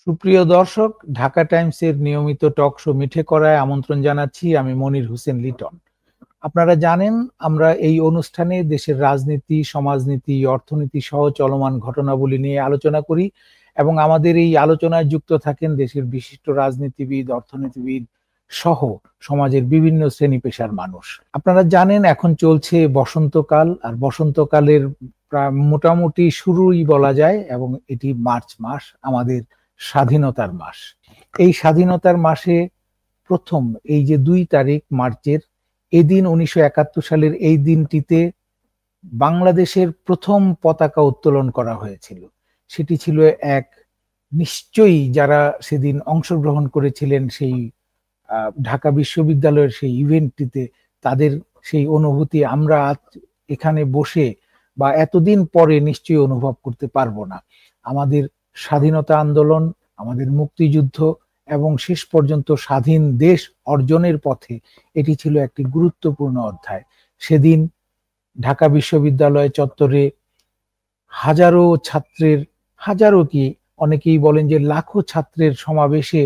সুপ্রিয় দর্শক, ঢাকা টাইমসের নিয়মিত টক শো মিঠে করায় আমন্ত্রণ জানাচ্ছি। আমি মনির হোসেন লিটন। আপনারা জানেন, আমরা এই অনুষ্ঠানে দেশের রাজনীতি, সমাজনীতি, অর্থনীতি সহ চলমান ঘটনাবলী নিয়ে আলোচনা করি এবং আমাদের এই আলোচনায় যুক্ত থাকেন দেশের বিশিষ্ট রাজনীতিবিদ, অর্থনীতিবিদ সহ সমাজের বিভিন্ন শ্রেণী পেশার মানুষ। আপনারা জানেন, এখন চলছে বসন্তকাল, আর বসন্তকালের প্রায় মোটামুটি শুরুই বলা যায়, এবং এটি মার্চ মাস, আমাদের স্বাধীনতার মাস। এই স্বাধীনতার মাসে প্রথম এই যে 2 তারিখ মার্চের, এদিন 1971 সালের এই দিনটিতে বাংলাদেশের প্রথম পতাকা উত্তোলন করা হয়েছিল। সেটি ছিল এক, নিশ্চয়ই যারা সেদিন অংশগ্রহণ করেছিলেন সেই ঢাকা বিশ্ববিদ্যালয়ের সেই ইভেন্টটিতে, তাদের সেই অনুভূতি আমরা আজ এখানে বসে বা এতদিন পরে নিশ্চয়ই অনুভব করতে পারবো না। আমাদের স্বাধীনতা আন্দোলন, আমাদের মুক্তিযুদ্ধ এবং শেষ পর্যন্ত স্বাধীন দেশ অর্জনের পথে এটি ছিল একটি গুরুত্বপূর্ণ অধ্যায়। সেদিন ঢাকা বিশ্ববিদ্যালয় চত্বরে হাজারো ছাত্রের, হাজারো কি, অনেকেই বলেন যে লাখো ছাত্রের সমাবেশে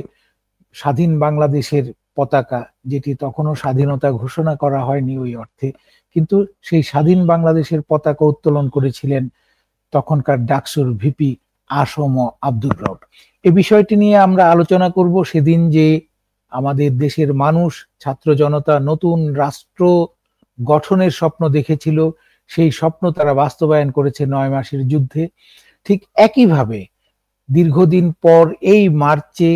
স্বাধীন বাংলাদেশের পতাকা, যেটি তখনও স্বাধীনতা ঘোষণা করা হয়নি ওই অর্থে, কিন্তু সেই স্বাধীন বাংলাদেশের পতাকা উত্তোলন করেছিলেন তখনকার ডাকসুর ভিপি আসম আব্দুর রব। এই বিষয়টি নিয়ে আমরা আলোচনা করব। সেদিন যে আমাদের দেশের মানুষ, ছাত্র জনতা নতুন রাষ্ট্র গঠনের স্বপ্ন দেখেছিল, সেই স্বপ্ন তারা বাস্তবায়ন করেছে 9 মাসের যুদ্ধে। ঠিক একইভাবে দীর্ঘদিন পর এই মার্চে,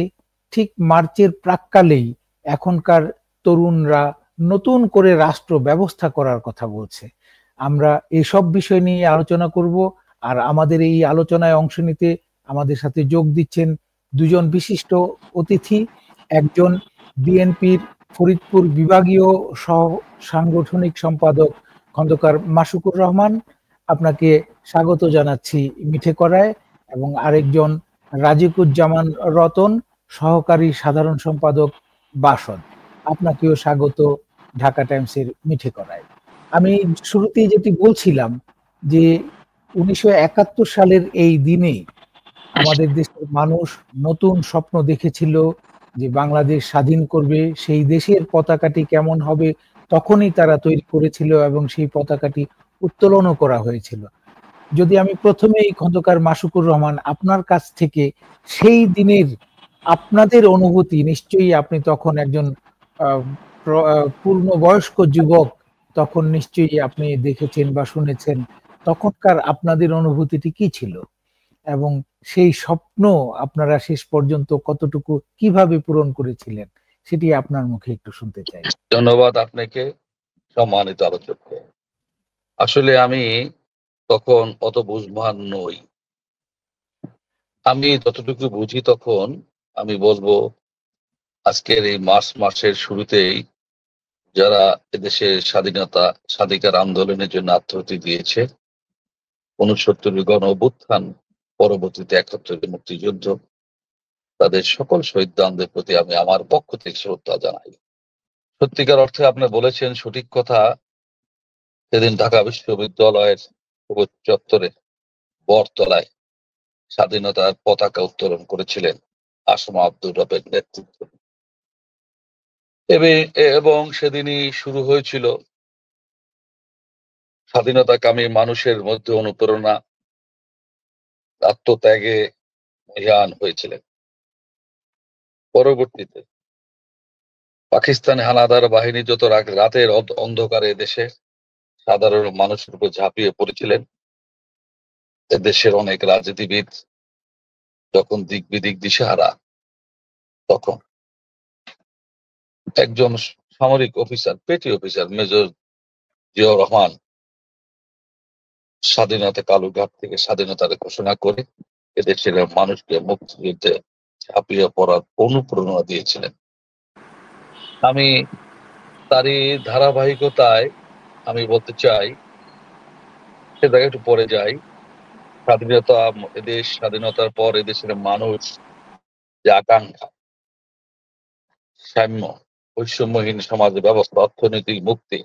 ঠিক মার্চের প্রাক্কালেই এখনকার তরুণরা নতুন করে রাষ্ট্র ব্যবস্থা করার কথা বলছে। আমরা এসব বিষয় নিয়ে আলোচনা করব। আর আমাদের এই আলোচনায় অংশ নিতে আমাদের সাথে যোগ দিচ্ছেন দুজন বিশিষ্ট অতিথি। একজন বিএনপির ফরিদপুর বিভাগীয় সহ সাংগঠনিক সম্পাদক খন্দকার মাসুকুর রহমান, আপনাকে স্বাগত জানাচ্ছি মিঠে করায়। এবং আরেকজন রাজিকুজ্জামান রতন, সহকারী সাধারণ সম্পাদক বাসদ, আপনাকেও স্বাগত ঢাকা টাইমসের মিঠে করায়। আমি শুরুতেই যেটি বলছিলাম যে 1971 সালের এই দিনে আমাদের দেশের মানুষ নতুন স্বপ্ন দেখেছিল যে বাংলাদেশ স্বাধীন করবে, সেই দেশের পতাকাটি কেমন হবে তখনই তারা তৈরি করেছিল এবং সেই পতাকাটি উত্তোলনও করা হয়েছিল। যদি আমি প্রথমেই খন্দকার মাসুকুর রহমান, আপনার কাছ থেকে সেই দিনের আপনাদের অনুভূতি, নিশ্চয়ই আপনি তখন একজন পূর্ণবয়স্ক যুবক, তখন নিশ্চয়ই আপনি দেখেছেন বা শুনেছেন, তখনকার আপনাদের অনুভূতিটি কি ছিল এবং সেই স্বপ্ন আপনারা শেষ পর্যন্ত কতটুকু কিভাবে পূরণ করেছিলেন, সেটি আপনার মুখে একটু শুনতে চাই। ধন্যবাদ আপনাকে, সম্মানিত আলোচক। আসলে আমি তখন অত বুঝবান নই। আমি যতটুকু বুঝি তখন আমি বলবো, আজকের এই মার্চ মাসের শুরুতেই যারা এদেশের স্বাধিকার আন্দোলনের জন্য আত্মাহুতি দিয়েছে, 69 গণ অভ্যুত্থান, পরবর্তীতে 71 মুক্তিযুদ্ধ, তাদের সকল শহীদদের প্রতি আমি আমার পক্ষ থেকে শ্রদ্ধা জানাই। সত্যিকার অর্থে আপনি বলেছেন সঠিক কথা। সেদিন ঢাকা বিশ্ববিদ্যালয়ের চত্বরে বটতলায় স্বাধীনতার পতাকা উত্তোলন করেছিলেন আসম আব্দুর রবের নেতৃত্বে, এবং সেদিনই শুরু হয়েছিল স্বাধীনতাকামী মানুষের মধ্যে অনুপ্রেরণা, আত্মত্যাগে মহিয়ান হয়েছিলেন। পরবর্তীতে পাকিস্তানি হানাদার বাহিনী যত রাতের অন্ধকারে দেশে সাধারণ মানুষের উপর ঝাঁপিয়ে পড়েছিলেন, দেশের অনেক রাজনীতিবিদ যখন দিক বিদিক দিশেহারা, তখন একজন সামরিক officer, petty officer major Ziaur Rahman স্বাধীনতা কালুঘাট থেকে স্বাধীনতার ঘোষণা করে এদেশের মানুষকে মুক্তিযুদ্ধে ঝাঁপিয়ে পড়ার অনুপ্রেরণা দিয়েছিলেন। আমি তারই ধারাবাহিকতায় আমি বলতে চাই, সে জায়গায় একটু পরে যাই। স্বাধীনতার পর এদেশের মানুষ যে আকাঙ্ক্ষা, সাম্য, বৈষম্যহীন সমাজ ব্যবস্থা, অর্থনৈতিক মুক্তি,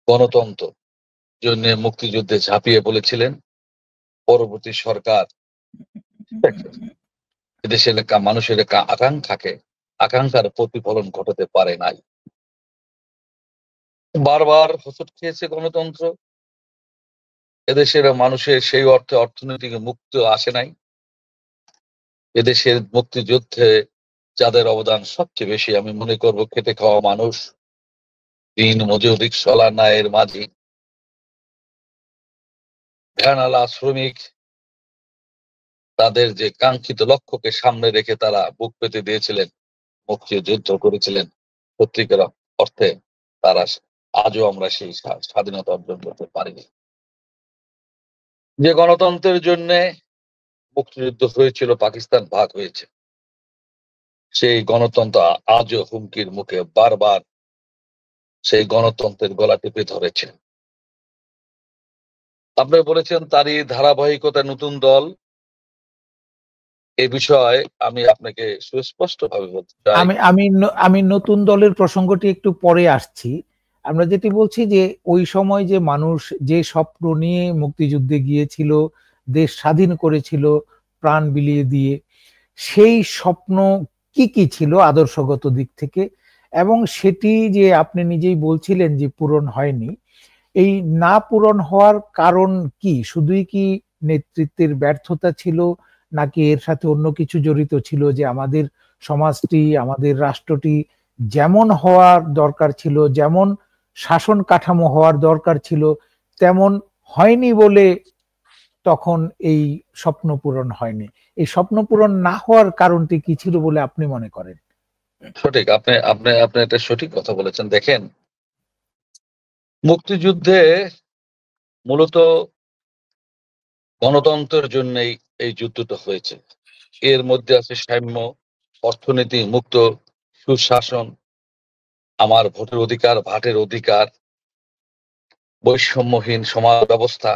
গণতন্ত্র জন্য মুক্তিযুদ্ধে ঝাঁপিয়ে পড়েছিলেন। পরবর্তী সরকার এদেশের মানুষের আকাঙ্ক্ষার প্রতিফলন ঘটাতে পারে নাই। বারবার হোঁচট খেয়েছে গণতন্ত্র। এদেশের মানুষের সেই অর্থে অর্থনৈতিক মুক্তি আসে নাই। এদেশের মুক্তিযুদ্ধে যাদের অবদান সবচেয়ে বেশি, আমি মনে করব খেটে খাওয়া মানুষ, দিন মজুর, রিকশাওয়ালা, নায়ের মাঝি, ভ্যানওয়ালা, শ্রমিক, তাদের যে কাঙ্ক্ষিত লক্ষ্যকে সামনে রেখে তারা বুক পেতে দিয়েছিলেন, মুক্তিযুদ্ধ করেছিলেন, সত্যিকার অর্থে তারা আজও আমরা সেই স্বাধীনতা অর্জন করতে পারিনি। যে গণতন্ত্রের জন্য মুক্তিযুদ্ধ হয়েছিল, পাকিস্তান ভাগ হয়েছে, সেই গণতন্ত্র আজও হুমকির মুখে। বারবার সেই গণতন্ত্রের গলা টিপে ধরেছে। আপনি বলেছেন তারই ধারাবাহিকতা নতুন দল। এ বিষয়ে আমি আপনাকে সুস্পষ্ট ভাবে বলতে চাই। আমি নতুন দলের প্রসঙ্গটি একটু পরে আসছি। আমরা যেটি বলছি যে ওই সময় যে মানুষ যে স্বপ্ন নিয়ে মুক্তিযুদ্ধে গিয়েছিল, দেশ স্বাধীন করেছিল প্রাণ বিলিয়ে দিয়ে, সেই স্বপ্ন কি কি ছিল আদর্শগত দিক থেকে, এবং সেটি যে আপনি নিজেই বলছিলেন যে পূরণ হয়নি, এই না পূরণ হওয়ার কারণ কি? শুধুই কি নেতৃত্বের ব্যর্থতা ছিল, নাকি এর সাথে অন্য কিছু জড়িত ছিল, যে আমাদের সমাজটি, আমাদের রাষ্ট্রটি যেমন হওয়ার দরকার ছিল, যেমন শাসন কাঠামো হওয়ার দরকার ছিল, তেমন হয়নি বলে তখন এই স্বপ্ন পূরণ হয়নি? এই স্বপ্ন পূরণ না হওয়ার কারণটি কি ছিল বলে আপনি মনে করেন? সঠিক, আপনি আপনি আপনি একটা সঠিক কথা বলেছেন। দেখেন, মুক্তিযুদ্ধে মূলত গণতন্ত্রের জন্যই এই যুদ্ধটা হয়েছে। এর মধ্যে আছে সাম্য, অর্থনীতি মুক্ত, সুশাসন, আমার ভোটের অধিকার, ভাটের অধিকার, বৈষম্যহীন সমাজ ব্যবস্থা,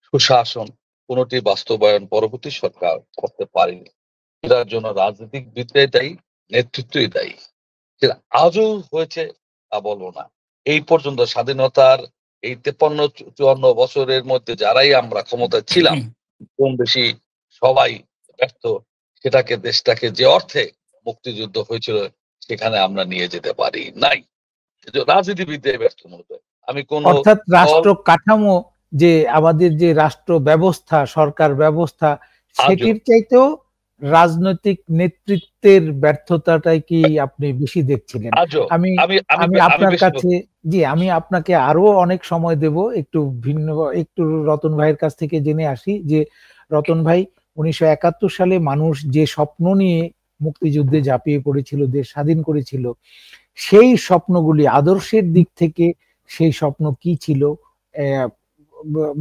সুশাসন। কোনটি বাস্তবায়ন পরবর্তী সরকার করতে পারেনি। এটার জন্য রাজনীতিবিদরাই দায়ী, নেতৃত্বই দায়ী। সেটা আজও হয়েছে তা বলবো না। এই পর্যন্ত স্বাধীনতার এই 53-54 বছরের মধ্যে যারাই আমরা ক্ষমতায় ছিলাম, কম বেশি সবাই ব্যর্থ। দেশটাকে যে অর্থে মুক্তিযুদ্ধ হয়েছিল সেখানে আমরা নিয়ে যেতে পারি নাই। রাজনীতিবিদরাই ব্যর্থ মূলত। আমি কোন অর্থাৎ দল রাষ্ট্র কাঠামো, যে আমাদের যে রাষ্ট্র ব্যবস্থা, সরকার ব্যবস্থা, আজও সেটির চাইতেও রাজনৈতিক নেতৃত্বের ব্যর্থতাটাই কি আপনি বেশি দেখছিলেন? আজও আমি আমি আমি আমি আমি আপনার বেশি কাছে, জি, আমি আপনাকে আরো অনেক সময় দেব। একটু ভিন্ন, একটু রতন ভাইয়ের কাছ থেকে জেনে আসি যে রতন ভাই, 1971 সালে মানুষ যে স্বপ্ন নিয়ে মুক্তিযুদ্ধে ঝাঁপিয়ে পড়েছিল, দেশ স্বাধীন করেছিল, সেই স্বপ্নগুলি আদর্শের দিক থেকে সেই স্বপ্ন কি ছিল?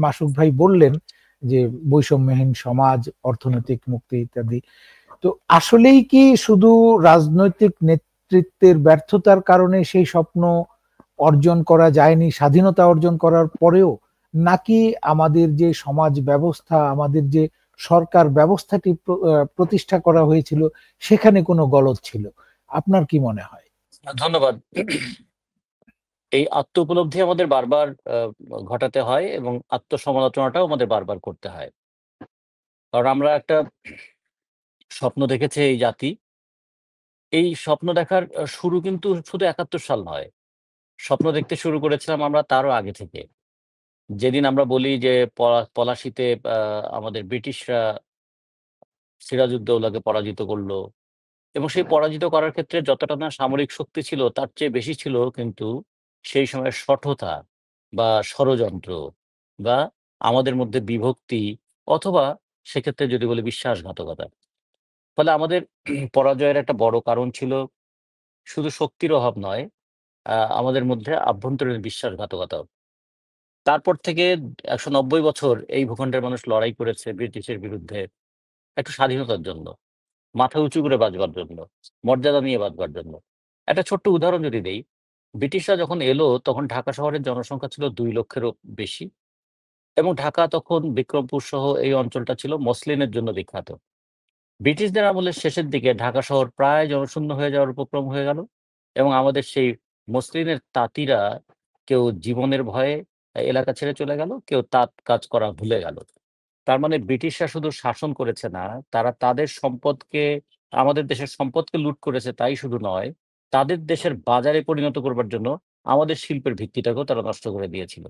মাসুক ভাই বললেন যে বৈষম্যহীন সমাজ, অর্থনৈতিক মুক্তি ইত্যাদি। তো আসলেই কি শুধু রাজনৈতিক নেতৃত্বের ব্যর্থতার কারণে সেই স্বপ্ন অর্জন করা যায়নি স্বাধীনতা অর্জন করার পরেও, নাকি আমাদের যে সমাজ ব্যবস্থা, আমাদের যে সরকার ব্যবস্থাটি প্রতিষ্ঠা করা হয়েছিল সেখানে কোনো গলদ ছিল? আপনার কি মনে হয়? ধন্যবাদ। এই আত্ম উপলব্ধি আমাদের বারবার ঘটাতে হয় এবং আত্মসমালোচনাটাও আমাদের বারবার করতে হয়। কারণ আমরা একটা স্বপ্ন দেখেছে এই জাতি। এই স্বপ্ন দেখার শুরু কিন্তু শুধু ৭১ সাল নয়। স্বপ্ন দেখতে শুরু করেছিলাম আমরা তারও আগে থেকে। যেদিন আমরা বলি যে পলাশীতে আমাদের ব্রিটিশরা সিরাজউদ্দৌলাকে পরাজিত করল এবং সেই পরাজিত করার ক্ষেত্রে যতটা না সামরিক শক্তি ছিল তার চেয়ে বেশি ছিল কিন্তু সেই সময়ের শঠতা বা ষড়যন্ত্র বা আমাদের মধ্যে বিভক্তি অথবা সেক্ষেত্রে যদি বলি বিশ্বাসঘাতকতা। ফলে আমাদের পরাজয়ের একটা বড় কারণ ছিল শুধু শক্তির অভাব নয়, আমাদের মধ্যে আভ্যন্তরীণ বিশ্বাসঘাতকতা। তারপর থেকে ১৯০ বছর এই ভূখণ্ডের মানুষ লড়াই করেছে ব্রিটিশের বিরুদ্ধে একটু স্বাধীনতার জন্য। মাথা উঁচু করে বাঁচবার জন্য, মর্যাদা নিয়ে বাঁচবার জন্য। একটা ছোট্ট উদাহরণ যদি দেই, ব্রিটিশরা যখন এলো তখন ঢাকা শহরের জনসংখ্যা ছিল ২ লক্ষেরও বেশি এবং ঢাকা তখন বিক্রমপুর সহ এই অঞ্চলটা ছিল মসলিনের জন্য বিখ্যাত। ব্রিটিশদের আমলের শেষের দিকে ঢাকা শহর প্রায় জনশূন্য হয়ে যাওয়ার উপক্রম হয়ে গেল এবং আমাদের সেই মসলিনের তাঁতিরা কেউ জীবনের ভয়ে এলাকা ছেড়ে চলে গেল, কেউ তাঁত কাজ করা ভুলে গেল। তার মানে ব্রিটিশরা শুধু শাসন করেছে না, তারা তাদের সম্পদকে, আমাদের দেশের সম্পদকে লুট করেছে তাই শুধু নয়, তাদের দেশের বাজারে পরিণত করবার জন্য আমাদের শিল্পের ভিত্তিটাকেও তারা নষ্ট করে দিয়েছিল।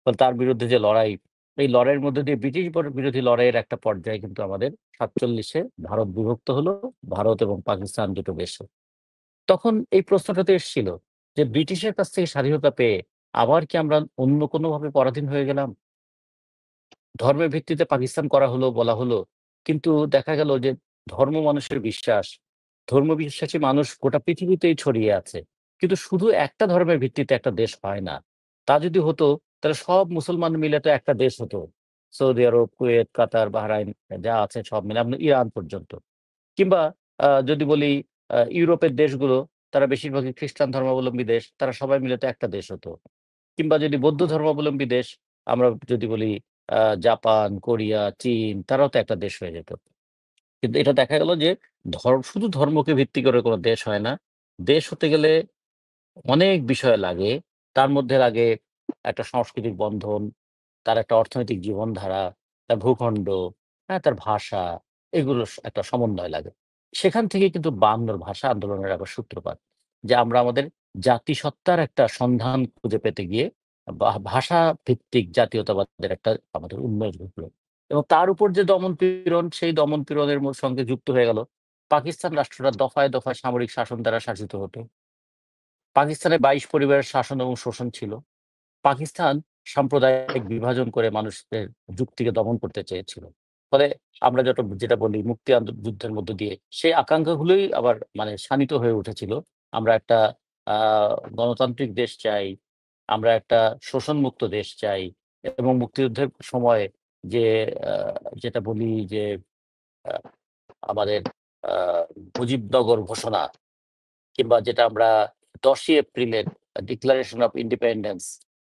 ফলে তার বিরুদ্ধে যে লড়াই, এই লড়াইয়ের মধ্যে দিয়ে ব্রিটিশ বিরোধী লড়াইয়ের একটা পর্যায়ে কিন্তু আমাদের ৪৭-এ ভারত বিভক্ত হলো, ভারত এবং পাকিস্তান দুটো দেশে। তখন এই প্রশ্নটা তো এসেছিল যে ব্রিটিশের কাছ থেকে স্বাধীনতা পেয়ে আবার কি আমরা অন্য কোনোভাবে পরাধীন হয়ে গেলাম? ধর্মের ভিত্তিতে পাকিস্তান করা হলো, বলা হলো। কিন্তু দেখা গেল যে ধর্ম মানুষের বিশ্বাস। ধর্মবিশ্বাসী মানুষ গোটা পৃথিবীতেই ছড়িয়ে আছে। কিন্তু শুধু একটা ধর্মের ভিত্তিতে একটা দেশ হয় না। তা যদি হতো তাহলে সব মুসলমান মিলে তো একটা দেশ হতো। সৌদি আরব, কুয়েত, কাতার, বাহরাইন যা আছে সব মিলে আপনার ইরান পর্যন্ত। কিংবা যদি বলি ইউরোপের দেশগুলো, তারা বেশিরভাগই খ্রিস্টান ধর্মাবলম্বী দেশ। তারা সবাই মিলে তো একটা দেশ হতো। কিংবা যদি বৌদ্ধ ধর্মাবলম্বী দেশ, আমরা যদি বলি জাপান, কোরিয়া, চীন, তারাও তো একটা দেশ হয়ে যেত। কিন্তু এটা দেখা গেল যে শুধু ধর্মকে ভিত্তি করে কোনো দেশ হয় না। দেশ হতে গেলে অনেক বিষয় লাগে। তার মধ্যে লাগে একটা সাংস্কৃতিক বন্ধন, তার একটা অর্থনৈতিক জীবনধারা, তার ভূখণ্ড, হ্যাঁ? তার ভাষা, এগুলো একটা সমন্বয় লাগে। সেখান থেকে কিন্তু ৫২ ভাষা আন্দোলনের আবার সূত্রপাত। যে আমরা আমাদের জাতিসত্তার একটা সন্ধান খুঁজে পেতে গিয়ে ভাষা ভিত্তিক জাতীয়তাবাদের একটা আমাদের উন্মেষ ঘটলো। এবং তার উপর যে দমন-পীড়ন, সেই দমন-পীড়নের সঙ্গে যুক্ত হয়ে গেল পাকিস্তান রাষ্ট্রটা দফায়, দফায় সামরিক শাসন দ্বারা শাসিত হতো। পাকিস্তানে ২২ পরিবারের শাসন এবং শোষণ ছিল। পাকিস্তান সাম্প্রদায়িক বিভাজন করে মানুষদের যুক্তিকে দমন করতে চেয়েছিল। ফলে আমরা যেটা বলি মুক্তি যুদ্ধের মধ্য দিয়ে সেই আকাঙ্ক্ষাগুলোই আবার মানে শানিত হয়ে উঠেছিল। আমরা একটা আ গণতান্ত্রিক দেশ চাই, আমরা একটা শোষণমুক্ত দেশ চাই এবং মুক্তিযুদ্ধের সময় যে আ যেটা বলি যে আ আমাদের আ মুজিবনগর ঘোষণা কিংবা যেটা আমরা ১০ই এপ্রিলের ডিক্লারেশন অফ ইন্ডিপেন্ডেন্স,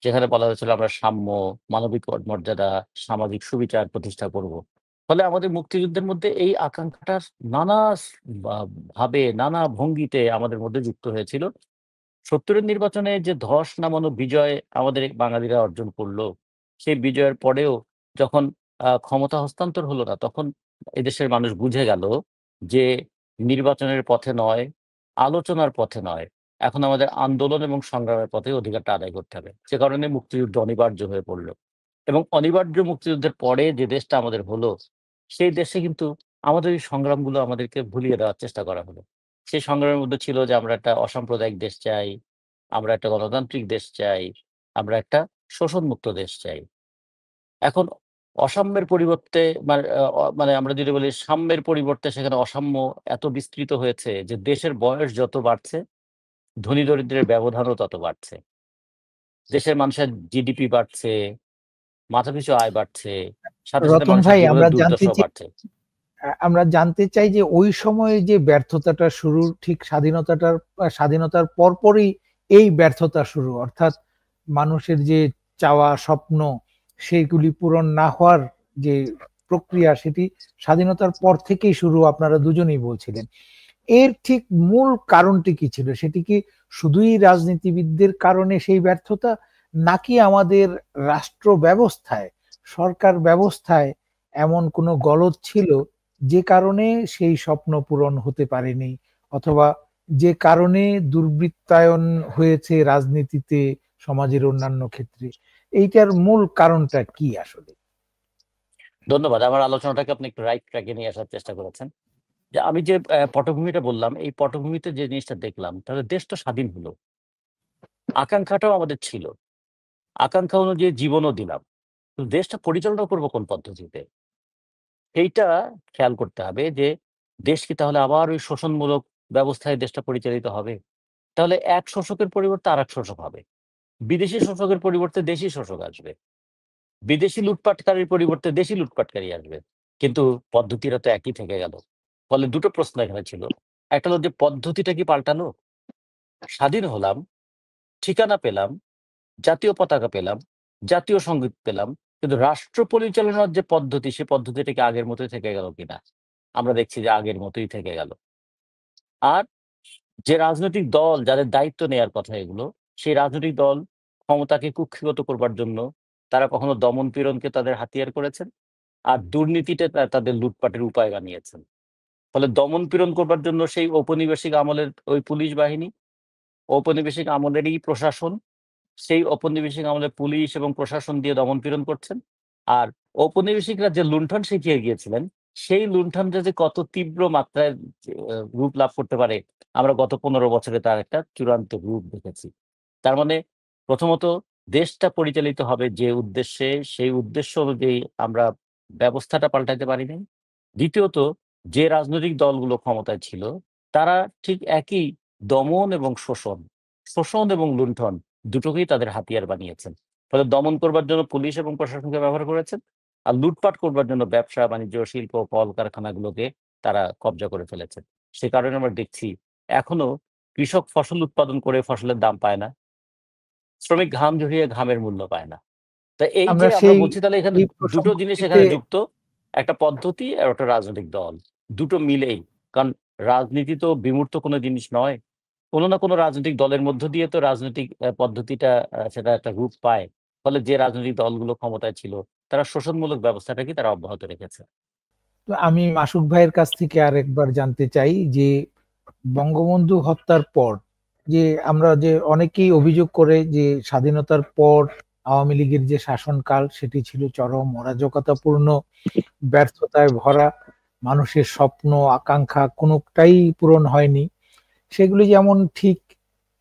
যেখানে বলা হয়েছিল আমরা সাম্য, মানবিক মর্যাদা, সামাজিক সুবিচার প্রতিষ্ঠা করব। ফলে আমাদের মুক্তিযুদ্ধের মধ্যে এই আকাঙ্ক্ষাটা নানা বা ভাবে, নানা ভঙ্গিতে আমাদের মধ্যে যুক্ত হয়েছিল। ৭০ এর নির্বাচনে যে ধস নামানো বিজয় আমাদের এই বাঙালিরা অর্জন করল, সেই বিজয়ের পরেও যখন ক্ষমতা হস্তান্তর হলো না, তখন এদেশের মানুষ বুঝে গেল যে নির্বাচনের পথে নয়, আলোচনার পথে নয়, এখন আমাদের আন্দোলন এবং সংগ্রামের পথে অধিকারটা আদায় করতে হবে। সে কারণে মুক্তিযুদ্ধ অনিবার্য হয়ে পড়ল। এবং অনিবার্য মুক্তিযুদ্ধের পরে যে দেশটা আমাদের হলো, সেই দেশে কিন্তু আমাদের এই সংগ্রামগুলো আমাদেরকে ভুলিয়ে দেওয়ার চেষ্টা করা হলো। সেই সংগ্রামের মধ্যে ছিল যে আমরা একটা অসাম্প্রদায়িক দেশ চাই, আমরা একটা গণতান্ত্রিক দেশ চাই, আমরা একটা শোষণমুক্ত দেশ চাই। এখন অসাম্যের পরিবর্তে মানে মানে আমরা যদি বলি সাম্যের পরিবর্তে সেখানে অসাম্য এত বিস্তৃত হয়েছে যে দেশের বয়স যত বাড়ছে, ধনী দরিদ্রের ব্যবধানও তত বাড়ছে। দেশের মানুষের জিডিপি বাড়ছে, মাথাপিছু আয় বাড়ছে, সাথে, সাথে রতন মানুষের ভাই, জীবনের দুর্দশাও বাড়ছে। আমরা জানতে চাই যে ওই সময়ে যে ব্যর্থতাটা শুরু, ঠিক স্বাধীনতার পরপরই এই ব্যর্থতা শুরু, অর্থাৎ মানুষের যে চাওয়া স্বপ্ন সেইগুলি পূরণ না হওয়ার যে প্রক্রিয়া, সেটি স্বাধীনতার পর থেকেই শুরু, আপনারা দুজনেই বলছিলেন। এর ঠিক মূল কারণটি কি ছিল? সেটি কি শুধুই রাজনীতিবিদদের কারণে সেই ব্যর্থতা, নাকি আমাদের রাষ্ট্র ব্যবস্থায়, সরকার ব্যবস্থায় এমন কোনো গলদ ছিল যে কারণে সেই স্বপ্ন পূরণ হতে পারেনি, অথবা যে কারণে দুর্বৃত্তায়ন হয়েছে রাজনীতিতে, সমাজের অন্যান্য ক্ষেত্রে? এইটার মূল কারণটা কি আসলে? ধন্যবাদ। আমার আলোচনাটাকে আপনি একটু রাইট ট্র্যাক এ নিয়ে আসার চেষ্টা করেছেন। যে আমি যে পটভূমিটা বললাম, এই পটভূমিতে যে জিনিসটা দেখলাম, তাহলে দেশ তো স্বাধীন হলো। আকাঙ্ক্ষাটাও আমাদের ছিল। আকাঙ্ক্ষা অনুযায়ী জীবনও দিলাম। তো দেশটা পরিচালনা করব কোন পদ্ধতিতে? এইটা খেয়াল করতে হবে যে দেশ কি তাহলে আবার ওই শোষণমূলক ব্যবস্থায় দেশটা পরিচালিত হবে? তাহলে এক শোষকের পরিবর্তে আরেক শোষক হবে। বিদেশি শোষকের পরিবর্তে দেশি শোষক আসবে। বিদেশি লুটপাটকারীর পরিবর্তে দেশি লুটপাটকারী আসবে। কিন্তু পদ্ধতিটা তো একই থেকে গেল। ফলে দুটো প্রশ্ন এখানে ছিল। একটা হলো যে পদ্ধতিটা কি পাল্টালো? স্বাধীন হলাম, ঠিকানা পেলাম, জাতীয় পতাকা পেলাম, জাতীয় সঙ্গীত পেলাম। কিন্তু রাষ্ট্র পরিচালনার যে পদ্ধতি, সে পদ্ধতিটা কি আগের মতোই থেকে গেল কিনা? আমরা দেখছি যে আগের মতোই থেকে গেল। আর যে রাজনৈতিক দল যাদের দায়িত্ব নেয়ার কথা এগুলো, সেই রাজনৈতিক দল ক্ষমতাকে কুক্ষিগত করবার জন্য তারা কখনো দমন-পীড়নকে তাদের হাতিয়ার করেছেন, আর দুর্নীতিটা তাদের লুটপাটের উপায় বানিয়েছেন। ফলে দমন পীড়ন করবার জন্য সেই ঔপনিবেশিক আমলের ওই পুলিশ বাহিনী, ঔপনিবেশিক আমলেরই প্রশাসন, সেই ঔপনিবেশিক আমলে পুলিশ এবং প্রশাসন দিয়ে দমন পীড়ন করছেন। আর ঔপনিবেশিকরা যে লুণ্ঠন শিখিয়ে গিয়েছিলেন, সেই লুণ্ঠনটা যে কত তীব্র মাত্রায় রূপ লাভ করতে পারে, আমরা গত 15 বছরে তার একটা চূড়ান্ত রূপ দেখেছি। তার মানে প্রথমত দেশটা পরিচালিত হবে যে উদ্দেশ্যে, সেই উদ্দেশ্য অনুযায়ী আমরা ব্যবস্থাটা পাল্টাতে পারি নাই। দ্বিতীয়ত যে রাজনৈতিক দলগুলো ক্ষমতায় ছিল, তারা ঠিক একই দমন এবং শোষণ এবং লুণ্ঠন দুটোকেই তাদের হাতিয়ার বানিয়েছেন। ফলে দমন করবার জন্য পুলিশ এবং প্রশাসনকে ব্যবহার করেছেন, আর লুটপাট করবার জন্য ব্যবসা বাণিজ্য, শিল্প, কলকারখানাগুলোকে তারা কব্জা করে ফেলেছেন। সে কারণে আমরা দেখছি এখনো কৃষক ফসল উৎপাদন করে ফসলের দাম পায় না, শ্রমিক ঘাম ঝরিয়ে ঘামের মূল্য পায় না। তা এই যে আমরা বলছি, তাহলে এখানে দুটো জিনিস এখানে যুক্ত, একটা পদ্ধতি আর একটা রাজনৈতিক দল, দুটো মিলেই। কারণ রাজনীতি তো বিমূর্ত কোনো জিনিস নয়, কোনো না কোনো রাজনৈতিক দলের মধ্য দিয়ে তো রাজনৈতিক পদ্ধতিটা সেটা একটা রূপ পায়। ফলে যে রাজনৈতিক দলগুলো ক্ষমতায় ছিল, তারা শোষণমূলক ব্যবস্থাটাকে তারা অব্যাহত রেখেছে। তো আমি মাসুক ভাইয়ের কাছ থেকে আরেকবার জানতে চাই যে বঙ্গবন্ধু হত্যার পর যে আমরা যে অনেকেই অভিযোগ করে যে স্বাধীনতার পর আওয়ামী লীগের যে শাসনকাল সেটি ছিল চরম অরাজকতাপূর্ণ, ব্যর্থতায় ভরা, মানুষের স্বপ্ন আকাঙ্ক্ষা কোনোটাই পূরণ হয়নি। সেগুলি যেমন ঠিক,